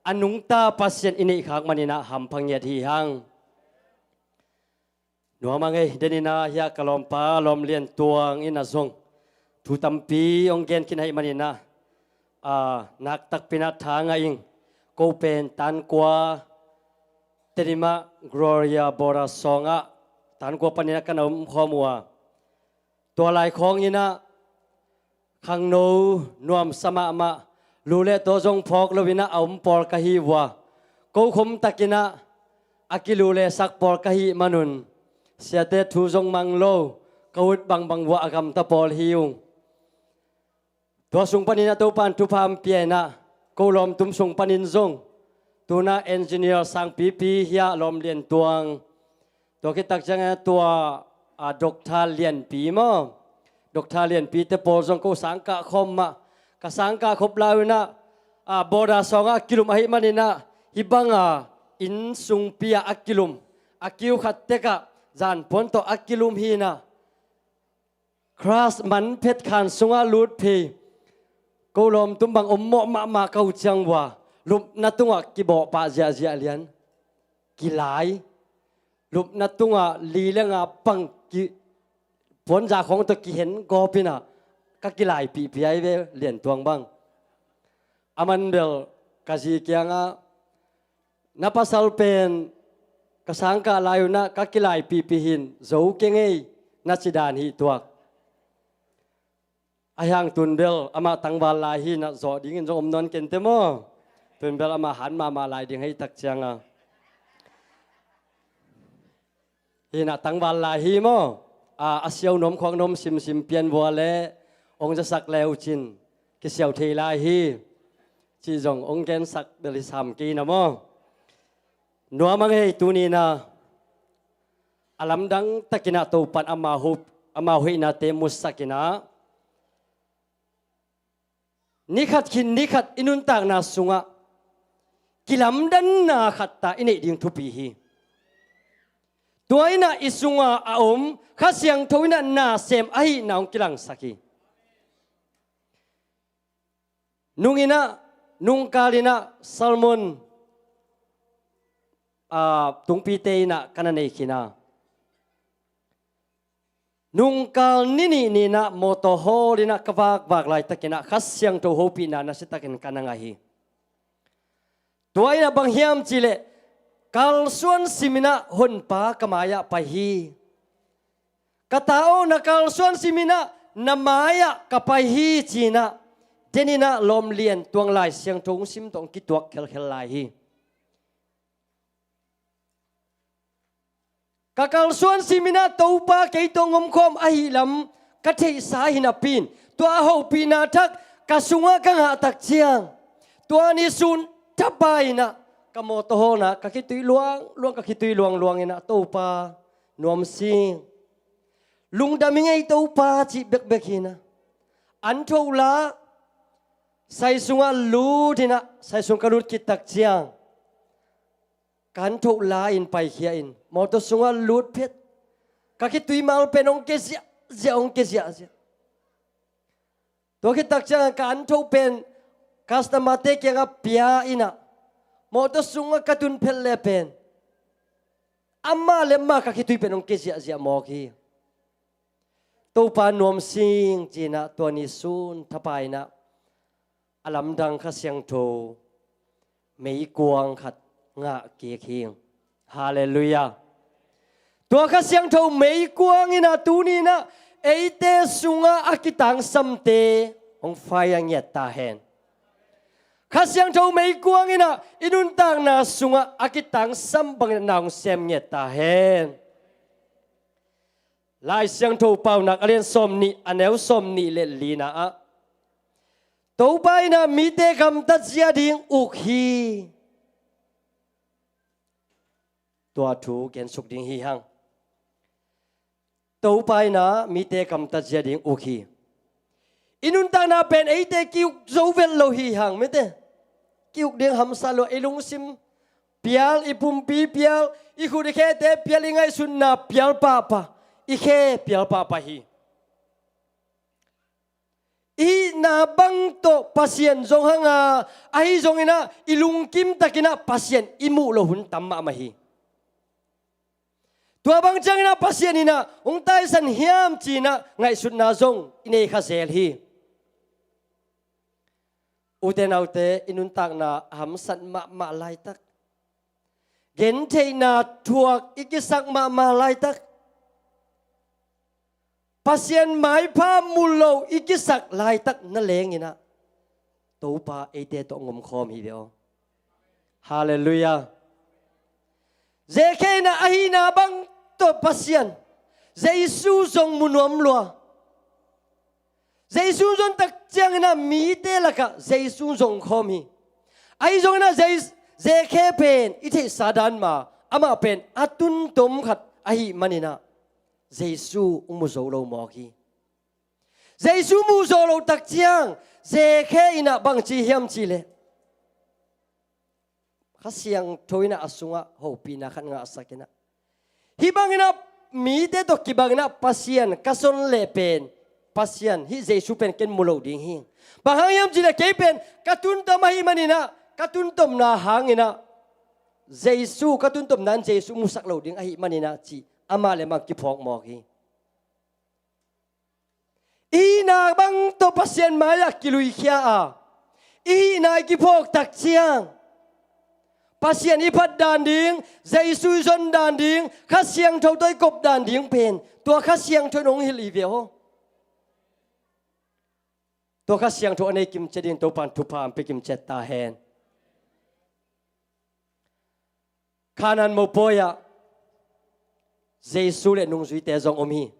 Anung ta pasyan ini ikak manina hampang ngiyad hihang. Nuamangay denina hiya kalompa lom lian tuang inazong. Tutampi ong gen kinay manina. Naktak pinatanga ing. Kopen tan kwa. Terima Gloria Bora Songa tan ko panina kanom khomwa to lai khong ina khang no nuam sama ma lule to jong phok lovina aum por ka hi wa ko khom takina akilule sak por ka hi manun siate thu jong manglo kaut bang wa agam ta pol hiung to sung panina to pan tu pham piena ko lom tum sung panin jong tuna engineer sang pipi hiya lom lian tuang to kitak janga tua doktor lian pi mo doktor lian pi te pol jong ko sangka khom ma ka sangka khop launa boda songa kilum ahi manina hibanga in sung pia akilum akiu khatteka jan ponto akilum hina cross man phet khan sunga lut phi ko lom tumbang ommo ma kau changwa lup na tunga kibo pa zia lian kilai lup na tunga li lenga pang ki pon ja khong to ki hen go pina ka kilai pi ai ve lian tuang bang aman bel kaji kyanga na pasal pen kasangka layuna ka kilai pi hin zo kengei na sidan hi tuak ayang tun bel ama tangwal lai hi na zo dingin zo omnon kente mo tun bel ama han ma lai ding hai tak changa hina tangwal lai hi mo asiau nom khong nom sim pian wale ong ja sak leu chin ki siau thei lai hi chi jong ong gen sak beli sam ki na mo nuwa mang hei tuni na alam dang takina to pan ama hui na te musakina nikhat inun tak na sunga kilam dan na khatta ini ding thupi hi tuaina isunga aom khasyang thoina na sem ahi naung kilang saki nungina nungkalina salmon tungpi teina kananei kina nungkal nini na motoholina kawak lai takina khasyang to hopi na sitakin kanangahi tuaina banghiam chile kalsuan simina honpa kamaya pahi katao na kalsuan simina namaya kapahi china tenina lom lian tuang lai siang tong sim tong kituak khel lai hi kakalsuan simina topa keitong omkhom ahilam kathei sahina pin tua ho pina thak kasunga ka ha tak chiang tua ni sun tapaina kamotohona kakitui luang ina topa nuam sing lung đam ngay tàu pa chỉ bek bek hina an thâu lá sai sunga lu thina sai sung karut kitak chiang kan thâu lá in pai khia in moto sunga lut phet ka ki tui mal penong ke sia ong ke sia to kitak chiang kan thâu pen customer te ke ga pia ina moto sunga katun phel le pen amma lemma ka ki tui penong ke sia mo ki tu pa nuam sing china to ni sun thapai na alam dang kha siang tho mei kuang khat nga ke khing hallelujah to kha siang tho mei kuang ina tu ni na eite sunga akitang samte ong fayang yat ta hen kha siang tho mei kuang ina inun tang na sunga akitang sambang naung sem yat ta hen lai siang thâu pau nak alian som ni aneu som ni le lina a to bai na mi te kam ta sia ding uk hi tua thu ken suk ding hi hang to bai na mi te kam ta sia ding uk hi inun ta na pen ei te kiuk zo vel lo hi hang me te kiuk ding ham sa lo elung sim pial ipum pi pial i khu de khe te pial ingai sun na pial pa pa ikhe pial pa pa hi i na bang to pasien zong hanga ai zong ina ilung kim takina pasien imu lo hun tamma ma hi tua bang chang ina pasien ina ong tai san hiam china ngai sut na zong ine kha sel hi uten autte inun tak na ham san ma lai tak gen thei na thuak ikisak ma lai tak pasien mai pa mulo ikisak lai tak na leng ina to pa ete to ngom khom hi beo hallelujah zeke na ahina bang to pasien jesu zong munom lo jesu zong tak chiang na mi te laka jesu zong khom hi ai zong na zeke pen ite sadan ma ama pen atun tom khat ahi manina Giêsu mu zo lo mo ki Giêsu mu zo lo tak chiang je khe ina bang chi hiam chi le kha siang thoina asunga ho pina khan nga sakina hi bang ina mi te to ki bang ina pasien kason le pen pasien hi Giêsu pen ken mu lo ding hi bang hiam chi le ke pen katun to mai manina katun tom na hangina Giêsu katun tom nan Giêsu mu sak lo ding ai manina chi ama le mak ki phok mo ki ina bang to pasien maya kilui khia a ina ki phok tak chiang pasien ipat dan ding Giêsu zon dan ding kha siang thau toi kop dan ding pen to kha siang thoi nong hil i ve ho to kha siang tho anei kim chedin to pan thu pam pe kim chet ta hen khanan mo poya Giêsu le nung zui te zong om hi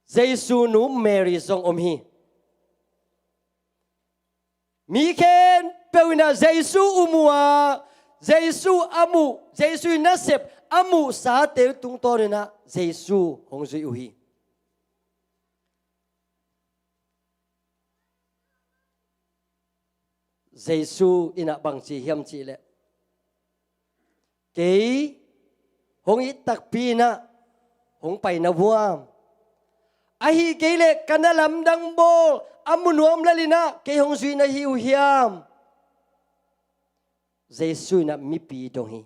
Giêsu nu Mary zong om hi mi khen pewina Giêsu umua Giêsu amu Giêsu nasep amu sa te tung to na Giêsu hong zui u hi Giêsu ina bang chi hiam chi le ke hong ít tak pi na hong pai na vuam ahi ke le kana lam dang bol amunuam lalina ke hong zui na hiu hiam Giêsu na mi pi dong hi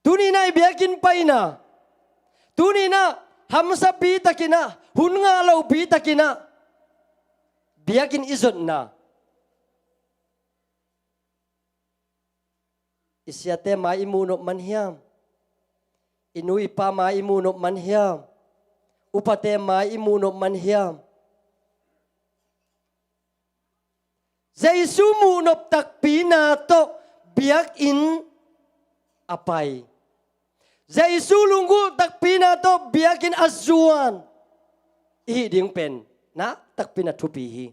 tuni na biakin pai na tuni na hamsa pi takina hun nga lo pi takina biakin izot na isiate ma imunop man hiam inui pa ma imunop man hiam upate ma imunop man hiam Giêsu munop tak pina to biak in apai Giêsu lunggu tak pina to biak in azuan i ding pen na tak pina thupi hi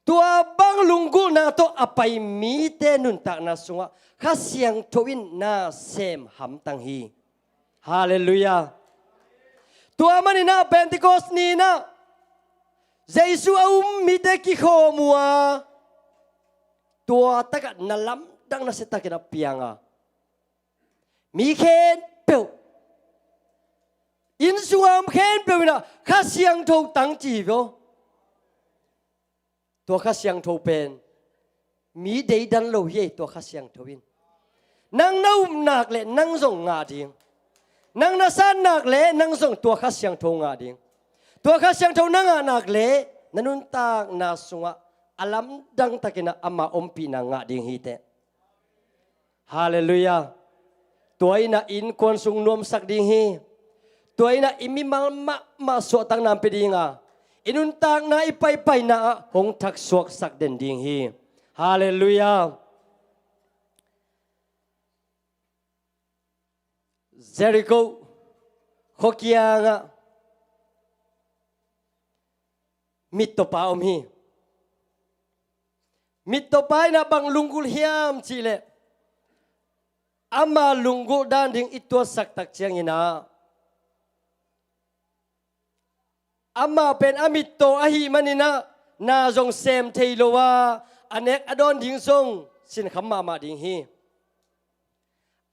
tua bang lunggu na to apai mi te nun tak na sunga kha siang thoin na sem ham tang hi Hallelujah. Tua manina Pentecost ni na. Giêsu mi te ki kho mua. Tua takat na lam dang na seta kina pianga. Mi khen peu. In suam khen peu na kha siang thâu tang chi vô. Tua kha siang thâu pen. Mi dei dan lo ye tua kha siang thâu in. Nang nau nak le nang zong nga ding. Nang nasan nak le nang zong tua kha siang thâu nga ding. Tua kha siang thâu nang anak le nanun tak na sunga alam dang takina ama ompi na nga ding hite. Hallelujah. Tuai na in kon sung nom sak ding hi. Tuai na imi ma so tang nam pe dinga. Inun tak na ipai na hong thak suak sak den ding hi. Hallelujah. Jericho khokia nga mit to pa hi. Mit to pa na bang lungkul hiam chile. Ama lunggu dan ding itu sak tak chiang ina. Ama pen amit to ahi manina na zong sem theilowa anek adon ding song sin kham ma ding hi.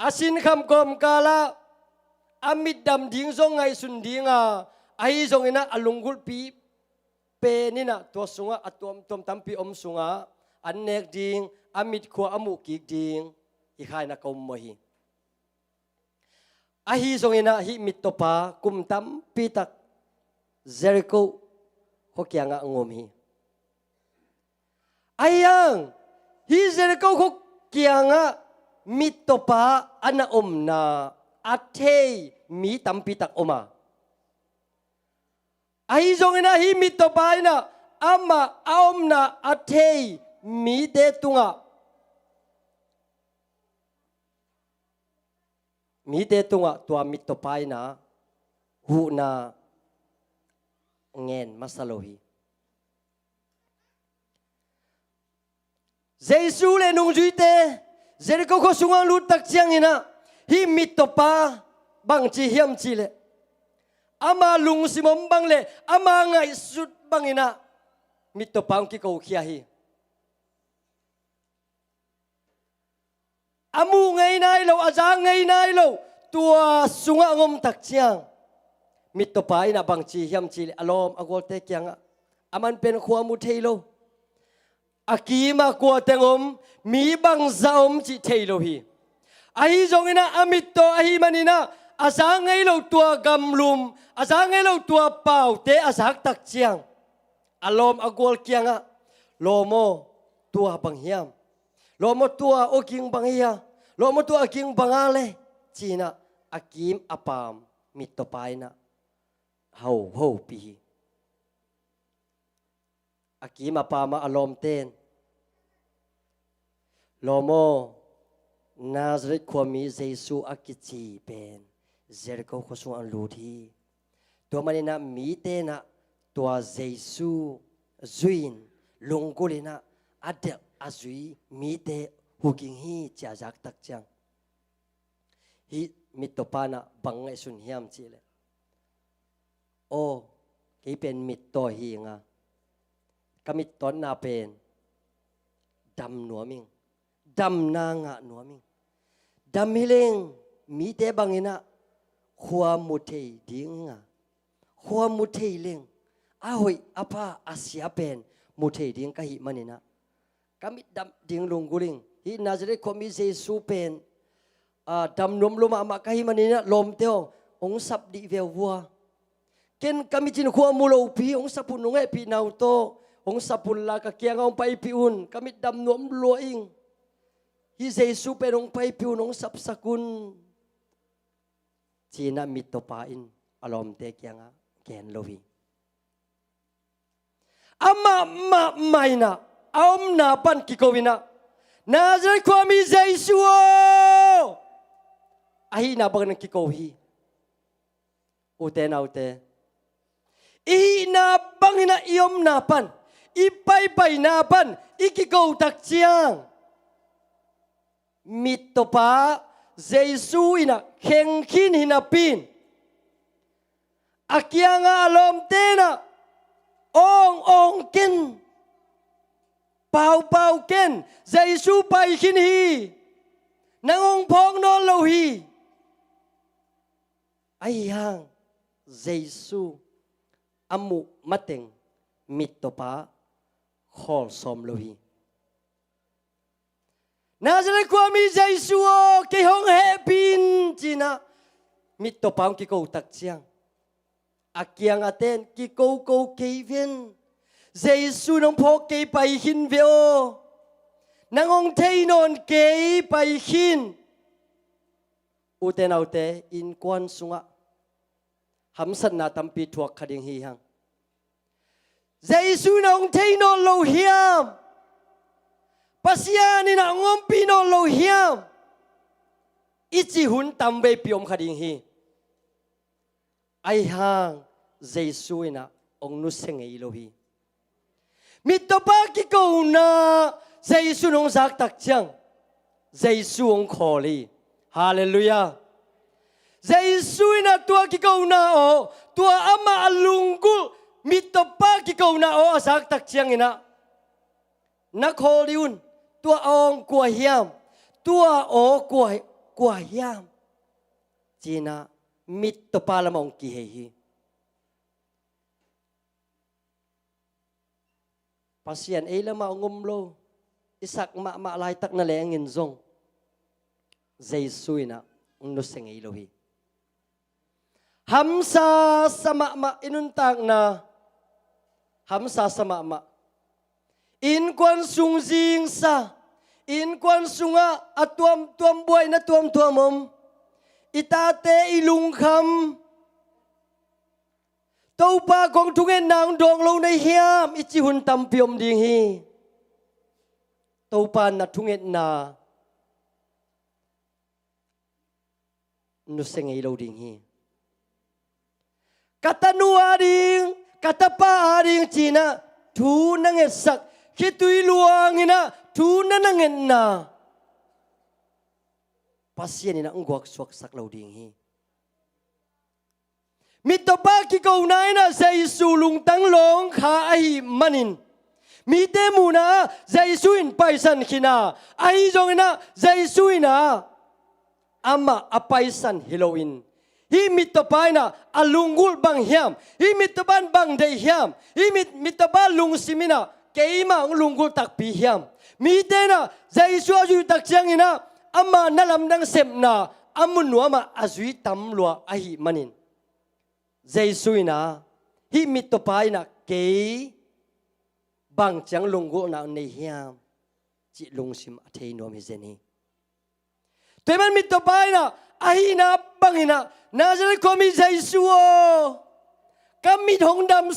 Asin kham kom kala amit dam ding song ngai sun dinga ahi zong ina alungul pi pe nina to sunga atom tom tampi om sunga anek ding amit khwa amu ki ding ikhai na kom mo hi. Ahi zong ina hi mit to pa kum tam pitak Jericho khokia nga ngom hi. Ayang hi Jericho khokia nga mit to pa ana om na athei mi tam pitak oma. Ahi zong ina hi mit to pa ina ama aom na athei mi de tunga. Mi te tunga tua mit to pai na hu na ngen masalohi. Giêsu le nung duy te Jericho ko sungang lut tak chiang ina hi mit to pa bang chi hiam chi le ama lung simom bang le ama ngai sut bang ina mit to pa ki ko khia hi. Amu ngay nai lo aza ngay nai lo tua sunga ngom tak chiang mit to pai na bang chi hiam chi alom agol te kyang aman pen khwa mu theilo akima kwa tengom mi bang zaom chi theilo hi ahi zongina amit to ahi manina aza ngay lo tua gamlum aza ngay lo tua pau te azak tak chiang alom agol kyang lomo tua bang hiam lomo tua oking bangia lomo tua aking bangale china akim apam mitopaina ho pi akim apama alom ten lomo Nazareth kwami Jesu akichi pen Jericho khosung an luthi to manina mi te na tua Jesu zuin lungkulina adel azui mi te huking hi cha jak tak chang hi mitopana bangai sun hiam chile o ke pen mit to hi nga kamit ton na pen dam nuaming dam na nga nuaming dam hileng mi te bangina khwa muthei dinga khwa muthei leng ahoi apa asia pen muthei ding ka hi manina kami dam ding lungguling hi Nazareth komi Jesu pen dam nom loma ma kahi manina lom teo ong sap di velwa ken kami chin khwa mulo pi ong sapun nge pi nau to ong sapun la ka kiang ong pai pi un kami dam nom loing hi Jesu pen ong pai pi un ong sap sakun china mitopa in alom te kianga ken lovi ama ma maina Aom na pan kikowina Nazareth kwami Jesu ahi na bang kikowi ute na ute i na bang na iom na pan ipai na pan ikiko tak chiang mitopa Giêsu ina khen khin hina pin akianga alom tena ong ken pau ken Giêsu pai khin hi nangong phong non lo hi ai hang Giêsu amu mateng mitopa khol som lo hi Nazareth kwa mi Giêsu o ke hong he pin china mitopa ki ko tak chiang akiang aten ki ko ke viên Giêsu nong pho ke pai hin ve o nangong thei non ke pai hin uten autte in kwan sunga hamsan na tampi thuak khading hi hang Giêsu nong thei non lo hiam pasiani na ngom pi non lo hiam ichi hun tam ve piom khading hi ai hang Giêsu ina ong nu sengei lo hi mitopa ki ko na Giêsu nong zak tak chang Giêsu ong kholi hallelujah Giêsu ina tua ki ko na o tua ama alungul mitopa ki ko na o zak tak chang ina na kholiun tua ong kwa hiam tua o kwa hiam china mitopa lam ong ki hi pasien ấy là mạo ngum lô isak ma lai tak na le ngin zong Giêsu ina unu seng ấy lo hi hamsa sama ma inun tak na hamsa sama ma in kwan sung jing sa in kwan sunga atuam buai na tuam om itate ilung kham tâu ba con thung en nang dong lâu nay hiam ichi hun tam piom ding hi tâu pa na thung en na nu sengei lo ding hi kata nu ading kata pa ading china thu nang et sak khi tui luang ina thu nang en na pasien ina ngwak swak sak lo ding hi mitopa ki ko nai na Giêsu lung tang long kha ai manin mi te mu na Giêsu in paisan khina ai jong na Giêsu ina ama apaisan Halloween hi mitopa na alungul bang hiam hi mitopan bang dei hiam hi mitopa lung simina keima lungul tak pi hiam mi te na Giêsu aju tak chiang ina ama nalam dang sem na amun nu ama azui tam lua ai manin Giêsu ina hi mitopa ina ke bang chang lungu na nei hiam chi lung sim athei nom hi zeni toiman mitopa ina ahina bang ina Nazareth komi Giêsu o kami dam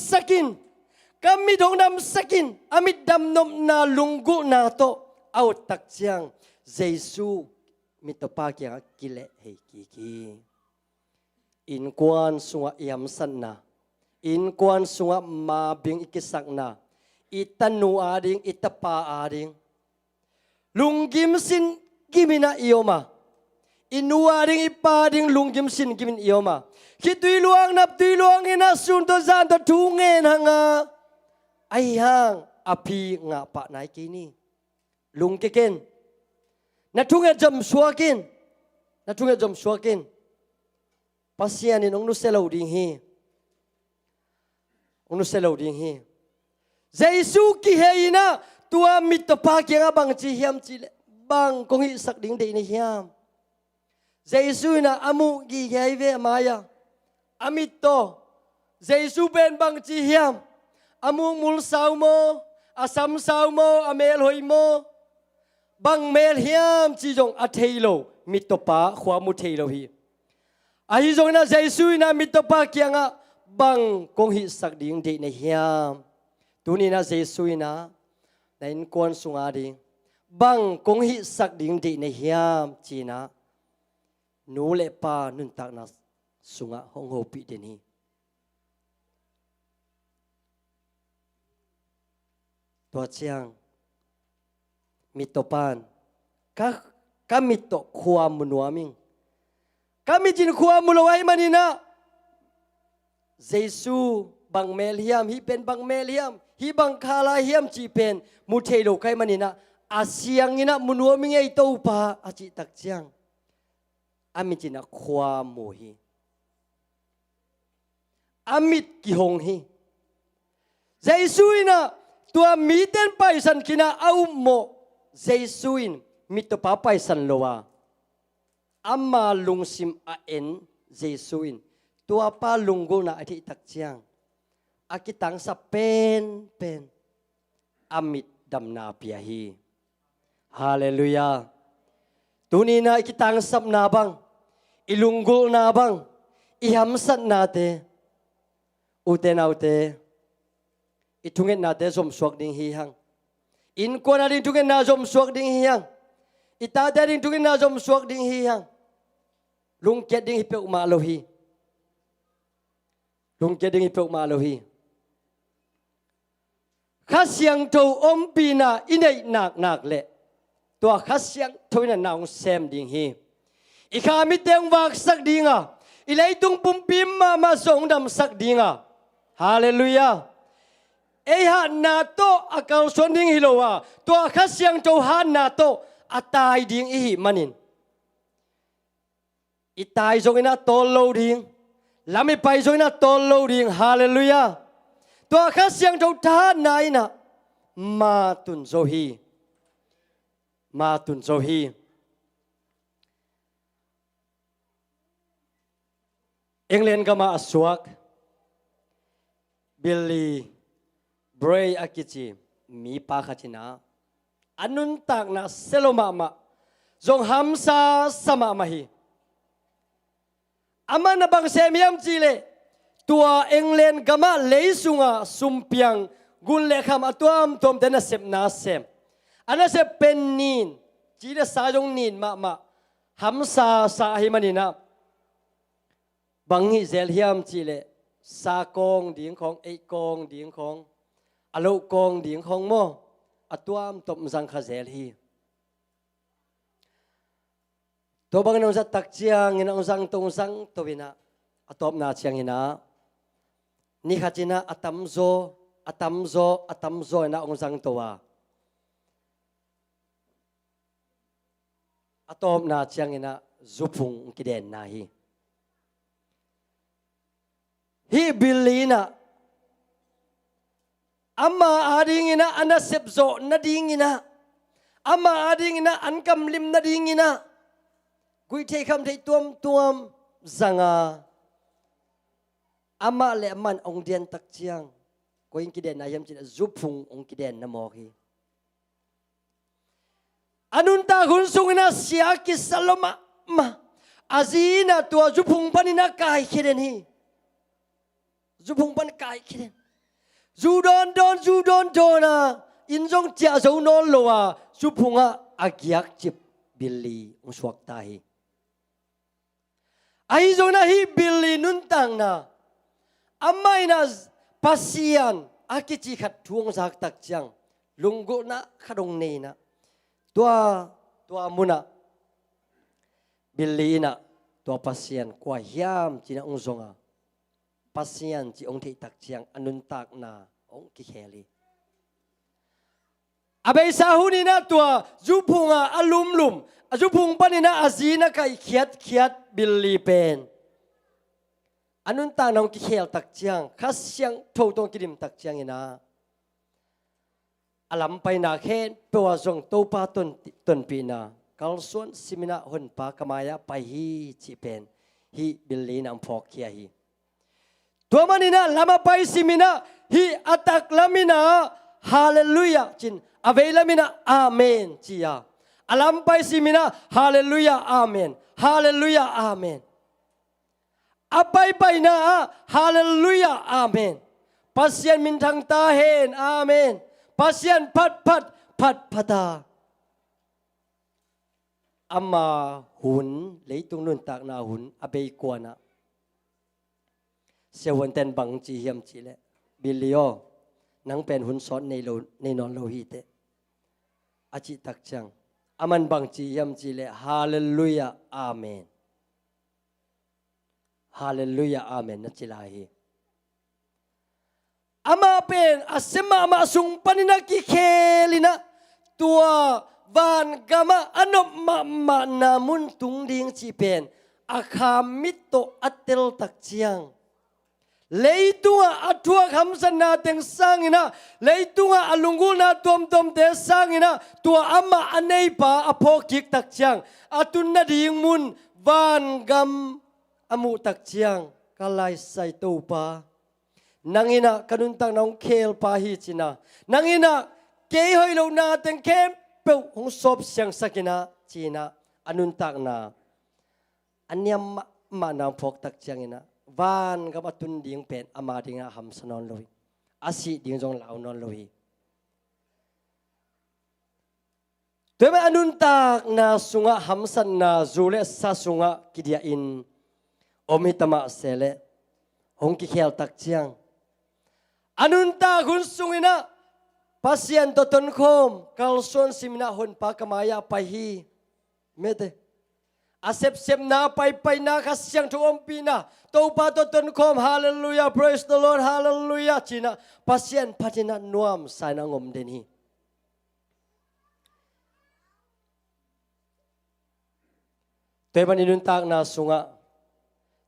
sakin amit dam nom na lungu na to au tak chiang Giêsu mitopa kya kile hei ki in kwan sunga iam san na in kwan sunga ma bing ikisak na itanu ading itapa ading lunggim sin gimina ioma inu ading ipa ading lunggim sin gimin ioma kitui luang nap tui luang ina sun to zan to tungen hanga ai hang api nga pa nai kini lung keken na tunge jom suakin pasian in ong nu selo ding hi Giêsu ki heina tua mitopa ki nga bang chi hiam chi bang kong hi sak ding de ni hiam Giêsu na amu gi gai ve maya amito Giêsu ben bang chi hiam amu mul sau mo asam sau mo amel hoi mo bang mel hiam chi jong athei lo mitopa khwa mu thei lo hi ai jong na Giêsu na mitopa kianga bang kong hi sak ding de na hiam tuni na Giêsu na in kon sunga ding bang kong hi sak ding de na hiam china nu le pa nun tak na sunga hong ho pi de ni to chiang mitopan ka kami to khua munuaming kami jin khua mulawai manina Jesu bang meliam hi pen bang meliam hi bang khala hiam chi pen mu thelo kai manina asiang ina munuaming ei to pa achi tak chiang ami jina khua mu hi amit ki hong hi Jesu ina tua mi ten pai san kina au mo Jesuin mit to pa pai san lowa amma lungsim a en Jesuin tua pa lunggo na athi tak chiang akitang sa pen amit damna pia hi hallelujah tunina ikitang sap na bang ilunggo na bang ihamsat na te ute itungin na te som suak ding hi hang in ko na ding tungin na som suak ding hi hang ita da ding tungin na som suak ding hi hang lung ket ding hi pe ma lo hi lung ket ding hi pe ma lo hi khasyang to om pi na inei nak le to khasyang thoina naung sem ding hi ikha mi teng wak sak dinga ilai tung pum pim ma song dam sak dinga hallelujah ei ha na to akal son ding hilowa to khasyang to ha na to atai ding hi manin itai zongina tol lo ding lami pai zongina tol lo ding hallelujah to khasyang to tha nai na ma tun zo hi England kama aswak Billy Bray akichi mi pa khatina anun tak na seloma ma zong hamsa sama mahi amana bang semiam chile tua England gama leisunga sumpiang gulle kham atuam tom tena sep na sem ana se pennin chile sa jong nin ma hamsa sa hi manina bangi zel hiam chile sa kong ding khong ei kong ding khong alo kong ding khong mo atuam tom sang kha zel hi to bang nong sa tak chiang ina ong sang tong sang to bina atop na chiang ina ni khachina atamzo na ong sang to wa atop na chiang ina zupung kiden na hi bilina amma adingina ana sepzo na dingina amma adingina ankam lim na dingina gui thei kham thei tuam zanga amma le man ong dian tak chiang koin kiden na yam chi zupung ong kiden na mo hi anun ta hun sungina sia ki saloma ma azina tua zupung panina kai kiden hi zupung pan kai kiden zu don na injong chia zo non lowa zupunga agyak chip billi ong swak ta hi ai zo na hi billi nun tang na amai na pasian akichi khat thuang zak tak chang lunggo na khadong nei na tua muna billi na tua pasian kwa hiam china ong zonga pasian chi ong thei tak chiang anun tak na ong ki kheli abei sahuni na tua zupunga alumlum azupung panina azina kai khiat billi pen anun ta nong ki khel tak chiang khasyang tho tong kidim tak chiang ina alam pai na khen pewa zong to pa ton pi na kalsuan simina hon pa kamaya pai hi chi pen hi billi na phok khia hi tuamanina lama pai simina hi atak lamina hallelujah chin aveilamina amen chia alam pai simina hallelujah amen apai pai na hallelujah amen pasien min thang ta hen amen pasien phat phata amma hun leitung nun tak na hun abei kwana sewan ten bang chi hiam chi le bilio nang pen hun son nei non lo hi te achi tak chang อามันบังจียมจีเลฮาเลลูยาอาเมนฮาเลลูยาอาเมนนัจิลาฮีอามาเป็นอาเซมามาสุงปนินักเคลินะตัววันกามาอนบมานามุนตุงดิงจีเป็นอาคามิโตอัตเตลตักเจียงเลยตัวอัตวคำสนาเต็งสังอินะเลยตัวอลุงกุนาตอมเตสังอินะตัวอามาอันเนยปาอพอกิกตักเจียงอตุนนาดิงมุนวันกามอมุตักเจียงกาไลไซตูปานังอินะกันุนตังน้องเคลปาฮิจินะนังอินะเกยหอยโลนาเต็งเข้มเปิลหงศพเสียงสักินะจีนะอนุนตักนาอันเนี้ยมานาพกตักเจียงอินะวันกับตุนดิ่งเป็นอามาดิ่งหำสนนลุยอาศิดิ่งจงเหล่านนลุยตัวมันอนุนตักนาสุงะหำสันนาจูเลสสุงะกิเดียอินอมิตมาเสเลหงกิเคลตักเจียงอนุนตักคุณสุงินะpasien toton kom kalson simna hon pa kamaya pahi mete asep sem na pai na kasyang tuom pina to pa toton kom hallelujah praise the lord hallelujah china pasien patina nuam sai na ngom den hi teban inun tak na sunga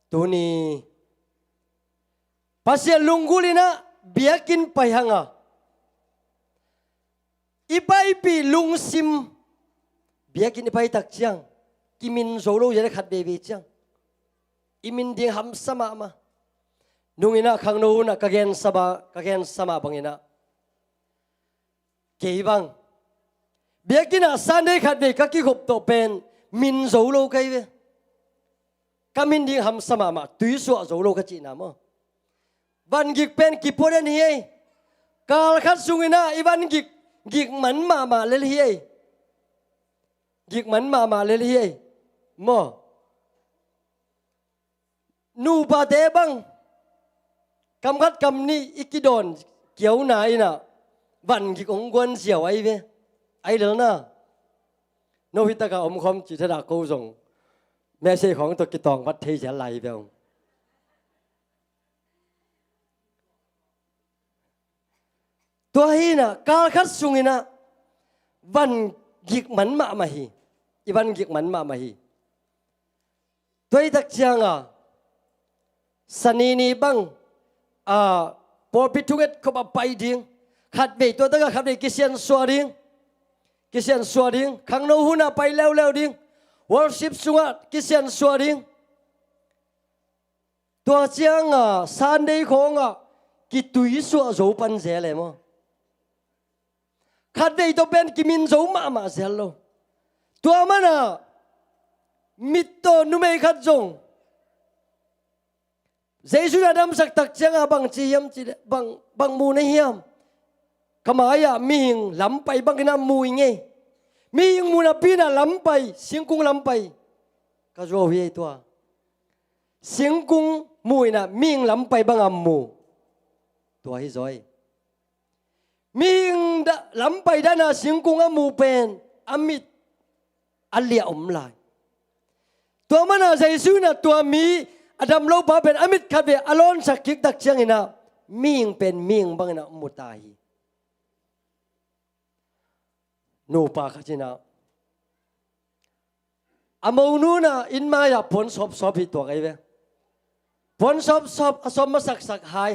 tuni pasien lunggulina biakin payhanga ipai pi lung sim biakin ipai tak chiang kimin zolo yare khat be chiang imin ding ham sama ma nungina khangno na kagen sama bangina keibang biakina sande khat be ka ki khop to pen min zolo kai ve kamin ding ham sama ma tui so zolo ka chi na mo ban gik pen ki poren hi kal khat sungina iban gik man ma lel hi gik man ma lel hi mo nu ba de bang kam khat kam ni ikidon kiau na ina van gik ong gwan xiao ai ve ai le na no hita ka om khom chi thada ko jong me se khong to ki tong wat thei ja lai ve ongตัวฮีน่ะกาคัดสุงินะวันกิกมันมาฮีอีวันกิกมันมาฮีตัวอีตักเชียงอ่ะสนีนีบังพอพิทุเกตเขาไปดิ้งขัดเบยตัวตั้งขัดเบยกิเซียนสวดิ้งขังโนหุน่ะไปแล้วดิ้งวอร์ชิปสุงะกิเซียนสวดิ้งตัวเชียงอ่ะซันเดย์ของอ่ะกิตุยสวโจปันเจเลยมั้งขัดเบยตัวเป็นกิมินโจมาเซลโลตัวมันอ่ะมิตโตนุเมขัดจงเจสุนัดมสักตักเจ้าบังจียมจีบังมูนเฮียมขมายะมีหิงลำไปบังกินมูยเงมีหิงมูนปีน่ะลำไปเสียงกุ้งลำไปก็โจเวตัวเสียงกุ้งมูยน่ะมีหิงลำไปบังมูตัวให้ซอยมีหิงลำไปด้านน่ะเสียงกุ้งมูเป็นอมิตอัลเลียอมลายตัวมันน่ะเจสุน่ะตัวมีอดัมโลบาเป็นอมิตขัดเวอลอนสักกิกตักเชียงอินะมีงเป็นมีงบังอินะมุตายนูปาขจินะอามนูนะอินมาอยากผลสอบผิดตัวไงเว้ผลสอบมาสักหาย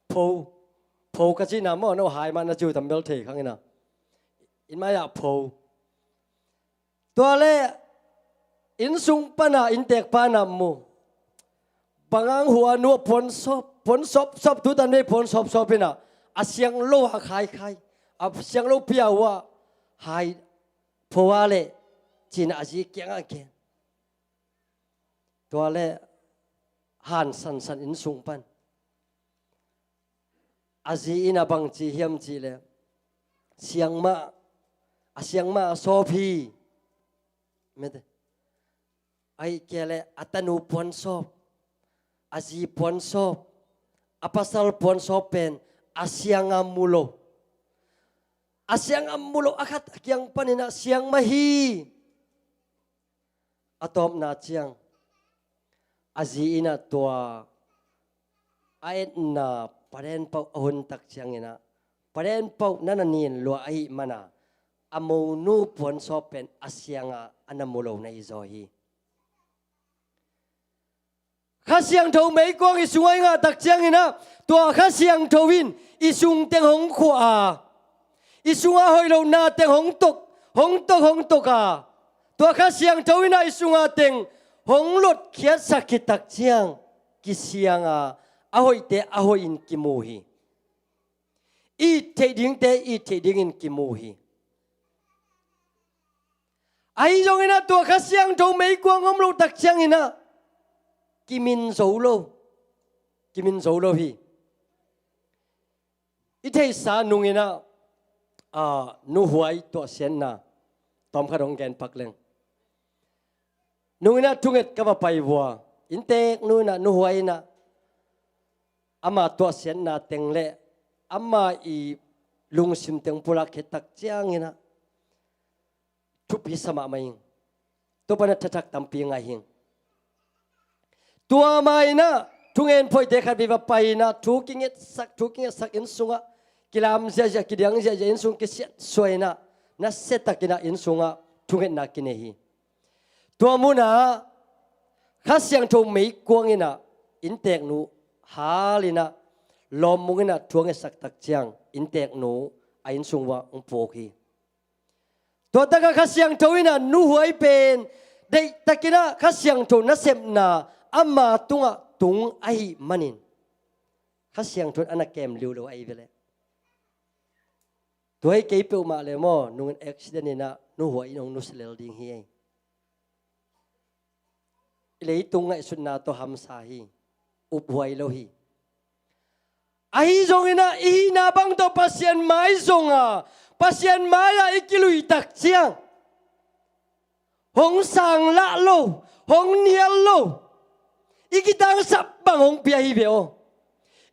โพขจินะมั่วโนหายมันนะจูทำเบลเทข้างอินะอินมาอยากโพตัวเล่อินสุงปนาอินเตกปานามูบางหัวนัวผลสอบทุตันไม่ผลสอบเป็นอาเสียงโลหะคายอาเสียงโลเปียวว่าหายเพราะว่าเล่จีนอาจีเกียงเกียงตัวเล่หันสันอินสุงปันอาจีอินาบังจีเฮียมจีเล่เสียงมาโซพีไม่ได้ไอ้แกเลยอัตโนผลสอบอาจีผลสอบอาปัสสาวะผลสอบเป็นอาเซียงามูโลอ asyang amulo akat akyang panina siyang mahi atom na siyang aziina tua ayat na paren pau ahun tak siyang ina paren pau nananin lo ai mana amo nu pon sopen asyanga anamulo na izohi khasiang thau mei kwang isungai nga tak chiang ina tua khasiang thawin isung teng hong khwa isunga hoilo na teng hong tok a tua khasiang thawina isunga teng hong lot khiat sakit tak chiang kisianga ahoi te ahoin kimuhi i te ding in kimuhi ai jong ina tua khasiang thau mei kwang om lo tak chiang ina kimin zo lo hi ithei sa nungina nu huai to sen na tom kharong gen pakleng nungina tunget ka ba pai wa inte nu na nu huai na ama to sen na tengle ama i lungsim teng pula khetak chiang ina thupi sama mai to pana tatak tampi nga hing tua mai na tungen phoi te khat biwa pai na thuking it sak in sunga kilam ja kidiang ja in sung ki set soina na setakina in sunga tungen na kinehi tua muna khasyang tho mei kuangina in tek nu halina lomungina thuang sak tak chiang in tek nu a in sungwa ong pokhi to taka khasyang thoina nu huai pen dei takina khasyang tho na semna amma tunga tung ai manin khasyang thon anak kem liu lo ai vele toy ke pe ma le mo nung accident ina nu huai nong nu selel ding hi le tunga sunna to ham sa hi up huai lo hi ai jong ina i na bang to pasien mai zonga pasien maya ikilui tak chiang hong sang la lo hong nial lo ikitang sapang hong piahi beo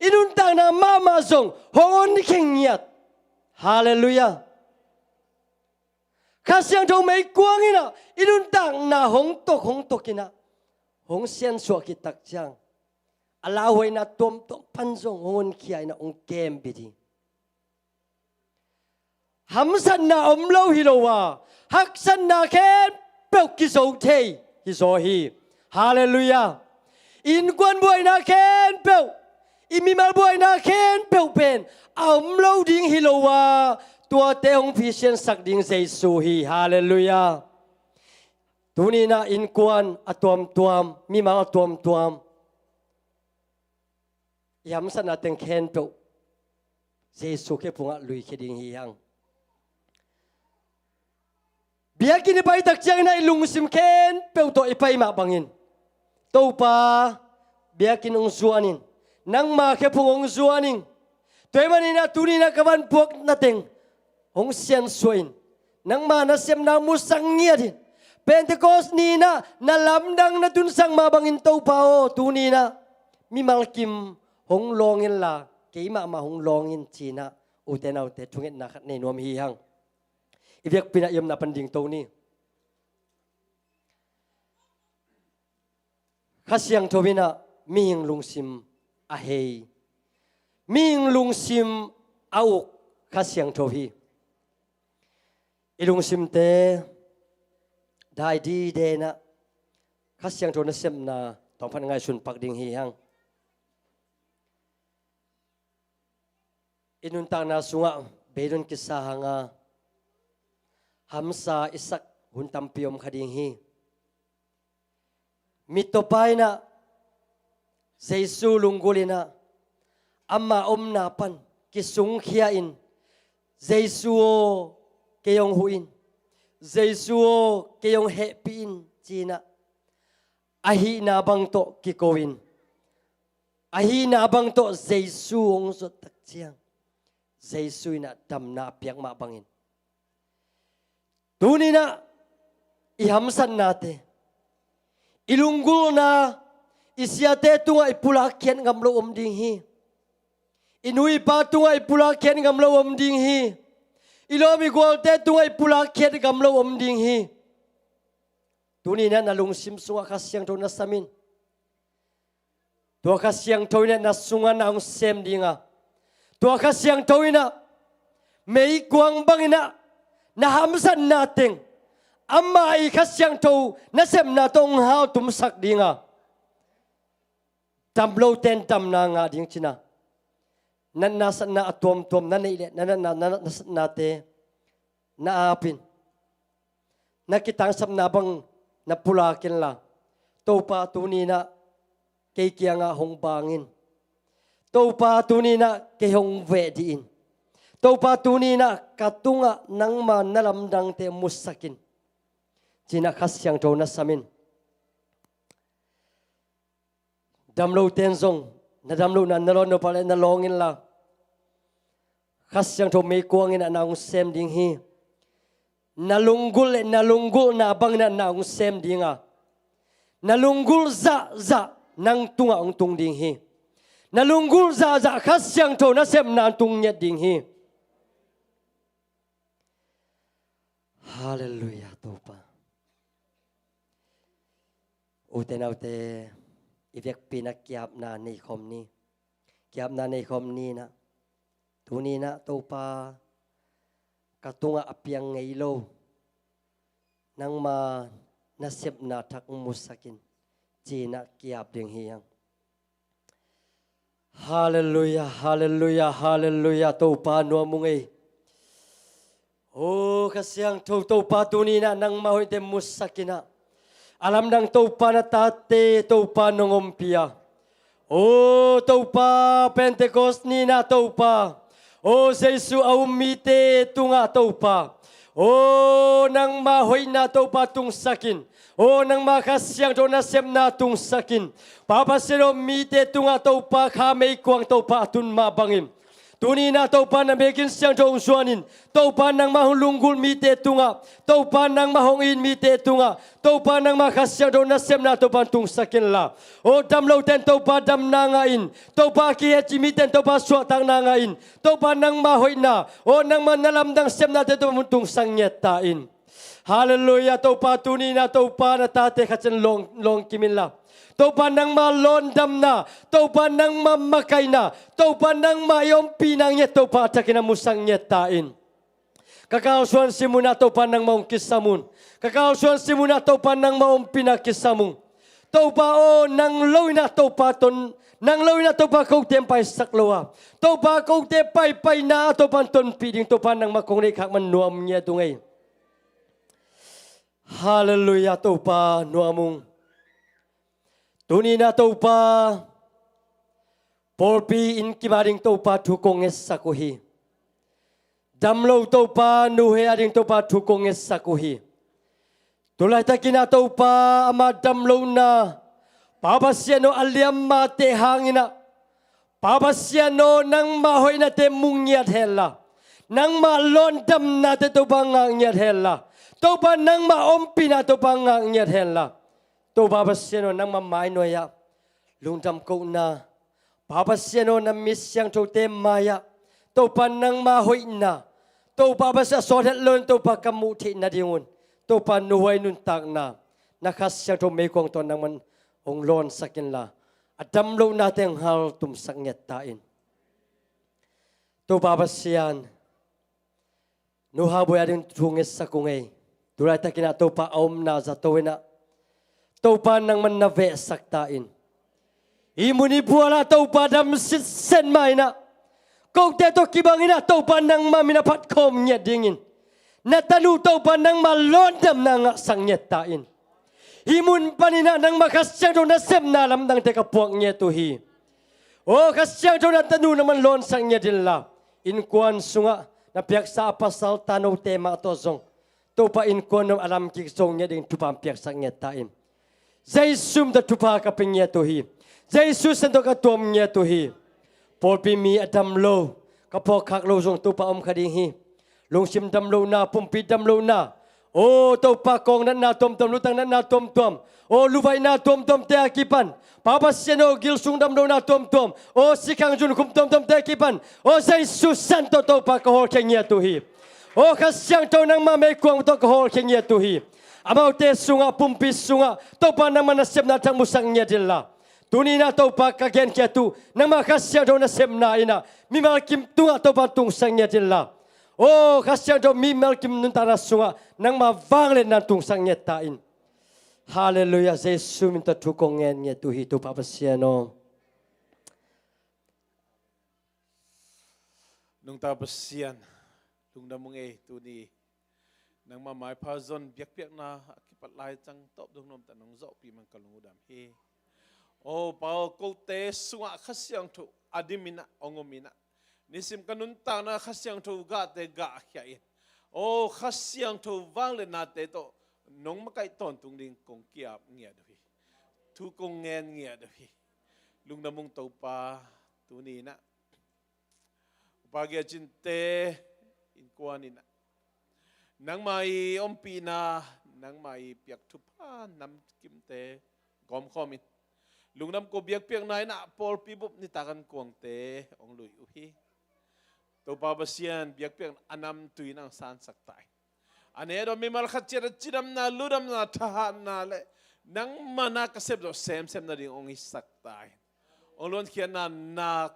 inuntang na mama zong hongon kengyat hallelujah kasyang thong mei kuangina inuntang na hong tokina hong sian suak kitak chiang alawai na tom panzong hongon kiai na ong kem bidi hamsan na omlo hilowa haksan na ken pek kiso te hisohi hallelujah in quan buai na ken peu imimal buai na ken peu pen lo ding hilowa tua te hong fisien sak ding jesu hi hallelujah tuni na in quan tuam mi ma tuam yam san na teng ken peu jesu ke punga lui ke ding hi hang biakin pai tak chang na ilung sim ken peu to ipai ma bangin tau pa biakin ong zuanin nang ma ke pung ong zuanin toy manina tunina kawan puak nateng ong sian suin nang ma na sem na musang ngiadin Pentecost nina na lamdang na dun sang mabangin tau pa o tunina mi malkim hong longin la kay ma hong longin china utenaw te tungit na kat ne nuam hihang ibyak pinayam na panding tau ni khasyang thobina ming lungsim ahei ming lungsim auk khasyang thobi ilungsim te dai di de na khasyang thona sem na tongphan ngai sun pak ding hi hang inun ta na sunga beidun kisa hanga hamsa isak huntam piom khading hi mitopai na Jesu lunggulina amma napan kisung khiain Jesu keyong huin Jesu keyong hepin china ahi na bang to kikowin ahi na bang to Jesu ong so takchiang Jesu na dam na piak ma bangin tunina ihamsan nate ilunggul na isyate tunga ipulakyan ngamlo ding hi inui pa tunga ipulakyan ngamlo ding hi ilo mi gwal te tungai pula khet gam lo om ding hi tuni na nalung sim sunga khasyang to na samin tua khasyang to na sunga na ong sem dinga tua khasyang to na mei kwang bangina na hamsan nating amma i khasyang to na sem na tong hao tum sak dinga tam lo ten tam na nga ding china nan na sa na atom tom na nei na te na apin na kitang sap na bang na pula kin la to pa tu ni na ke kia nga hong bangin to pa tu ni na ke hong ve di in to pa tu ni na katunga nang ma na lam dang te musakin china khasyang to na samin damlo ten zong na damlo na nalon no pale na longin la khasyang to me kuangin na ong sem ding hi nalunggul na bang na ong sem dinga nalunggul za nang tunga ong tung ding hi nalunggul za khasyang to na sem na tung nyet ding hi hallelujah to pa uten autte ivek pinak kiap na nei khom ni kiap na nei khom ni na tuni na to pa katunga apiang ngei lo nang ma nasip na thak musakin china kiap ding hiang hallelujah hallelujah hallelujah to pa no mungai oh kasyang to pa tuni na nang ma hoite musakina alam dang to pa na tate to pa nongompia oh to pa Pentecost ni na to pa oh Jesu aumite tunga to pa oh nang mahoy na to pa tung sakin oh nang makasyang to na sem na tung sakin papasero mite tunga to pa khamei kwang to pa tun mabangim tuni na to pa na mekin siang to suanin to pa nang mahulunggul mite tunga to pa nang mahongin mite tunga to pa nang makasyang to na sem na to pa tung sakin la o dam lo ten to pa dam na nga in to pa ki he miten to pa swa tang na nga in to pa nang mahoy na o nang manalam dang sem na to tung sang nyet ta in hallelujah to pa tuni na to pa na tate khachen long kimin la to pa nang malon dam na to pa nang mamakay na to pa nang mayom pinang nyet to pa takina musang nyet ta in kakausuan simuna to pa nang maong kisamun kakausuan simuna to pa nang maong pinakisamung to pa o nang loy na to pa ton nang loy na to pa kong tempay sakloa to pa kong tempay na to pa ton piding to pa nang makong rekak manuam niya dungay hallelujah to pa nuamung tuni na to pa porpi in kimaring to pa thukong esakuhi damlo to pa nuhe ading to pa thukong esakuhi tulay takina to pa ama damlo na papasyano aliam mate hangina papasyano nang mahoy na te mungyat hela nang malon dam na te to pa ngangyat hela to pa nang maompi na to pa ngangyat hela to papasyano nang mamay noya lungdam ko na papasyano na misyang to te maya to pa nang mahoy na to papasya sodet lon to pa kamuti na dingun to pa nuhay nun tag na nakasyang to may kong to nang man ong lon sakin la adam lo natin hal tumsak nyet tain to papasyan nuhaboy ading tungis sa kungay tulay takina to pa om na za to na to pa nang man nave saktain imuni buala to pa dam sen mai na kong te to kibangina to pa nang maminapat kom nyet dingin natanu to pa nang malon dam nang sang nyet tain imun panina nang makasyang to na sem na lam nang te kapuak nyet to hi o kasyang to na tanu naman lon sang nyet din la in kuan sunga na piak sa pasal tanaw tema to zong to pa in kuan no alam ki zong nyet ding tupam piak sang nyet tain Jesus da tupa ka pingya to hi Jesus ando ka tom nya to hi porpi mi adam lo kapok khak lo zong to pa om khading hi long sim dam lo na pumpi dam lo na o to pa kong na tom lutang na tom o luvai na tom te akipan papaseno gil sung dam lo na tom o sikang jun kum tom te akipan o Jesus santo to pa ka ho kenya to hi โอ้ข้าเสียงโตนังมาไม่กวางตัวกโหลเขียงเงียตุฮีอามาเตสุงะปุ่มปิสุงะตัวปานังมันเสพนาทั้งมุสังเงียดิลละตุนีนาตัวปากกะเกนเกียตุนังมาข้าเสียงโตนัเสพนาอินะมีมาคิมตุงะตัวปาตุงสังเงียดิลละโอ้ข้าเสียงโตมีมาคิมนุนตานาสุงะนังมาฟังเลนันตุงสังเงียตาอินฮาเลลูยาเยซูมินตทุกงเงียเงียตุฮีตุปาปเสียโนนุงตาเปเซียนลุงดำมงเอตัวนี้นังมาหมายพาซอนเบียกเปียกนาคิปัดลายจังตบดงนมแต่นงโจปีมันกลุงดำเฮโอ้เปาโกเตสุงะขัสยังทุอดิมินะองมินะนิสิมกันุนตานะขัสยังทุกาเตกะเฮียโอ้ขัสยังทุวังเลนาเตโตนงมาไกตอนตุงดิงกงเกียบเงียดพี่ทุกงเงียเงียดพี่ลุงดำมงตัวปาตัวนี้นะBagia cinte in kuanin nang mai ompina nang mai piak thupa nam kimte gom khomin lungnam ko biak piak nai na pol pibup ni takan kuang te ong lui uhi to pa basian biak piak anam tuinang san saktai ane do mi mal khachira chidam na ludam na thahan na le nang mana kasep do sem na ding ong isaktai ong lon khian na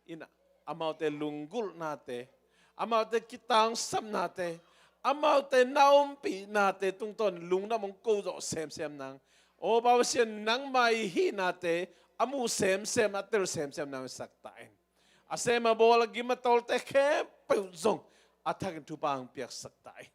ina amaute lunggul nate amaute kitang sam nate amaute naumpi nate tungton lungna mong ko sem nang o bawsian nang mai hi nate amu sem atel sem nang saktain asema bola gimatol te khe puzong athak tupang piak saktain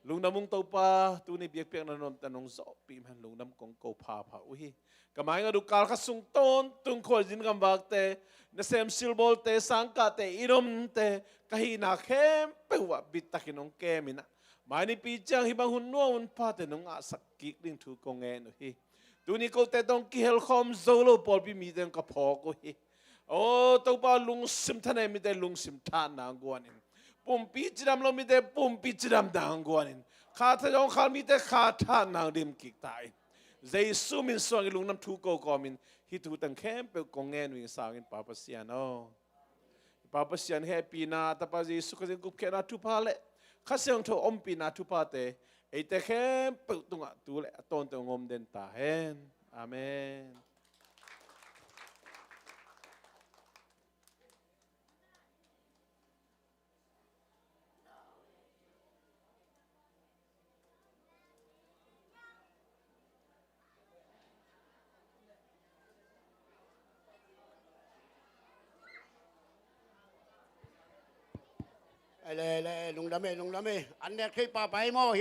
lungna mong to pa tuni biak piak nanom tanong zo pi man lungnam kong ko pha uhi kamay nga dukal kasung ton tung ko jin kambak te na sem silbol te sangka te inom te kahina kem pewa bitakinong kemina mani pichang hibang hunnuan pa te nung asakik ding tu kongen hi tuni ko te tong kihel khom zolo pol pi mi den kapoko hi o to pa lung sim thane mi te lung sim than na guanin pumpi chidam lo mi te pumpi chidam na guanin kha tha jong khal mi te kha tha na dim kik tai Jesu min suang ilung nam tu ko komin hitu tang kem pe kongen wing sangin papa sian happy na tapa Jesu kasi gup kena tu pale kasyang to ompi na tu pate e te kem pe tunga tu le ton te ngom den ta hen amen lùng đam mê anh đẹp khi bà bảy mô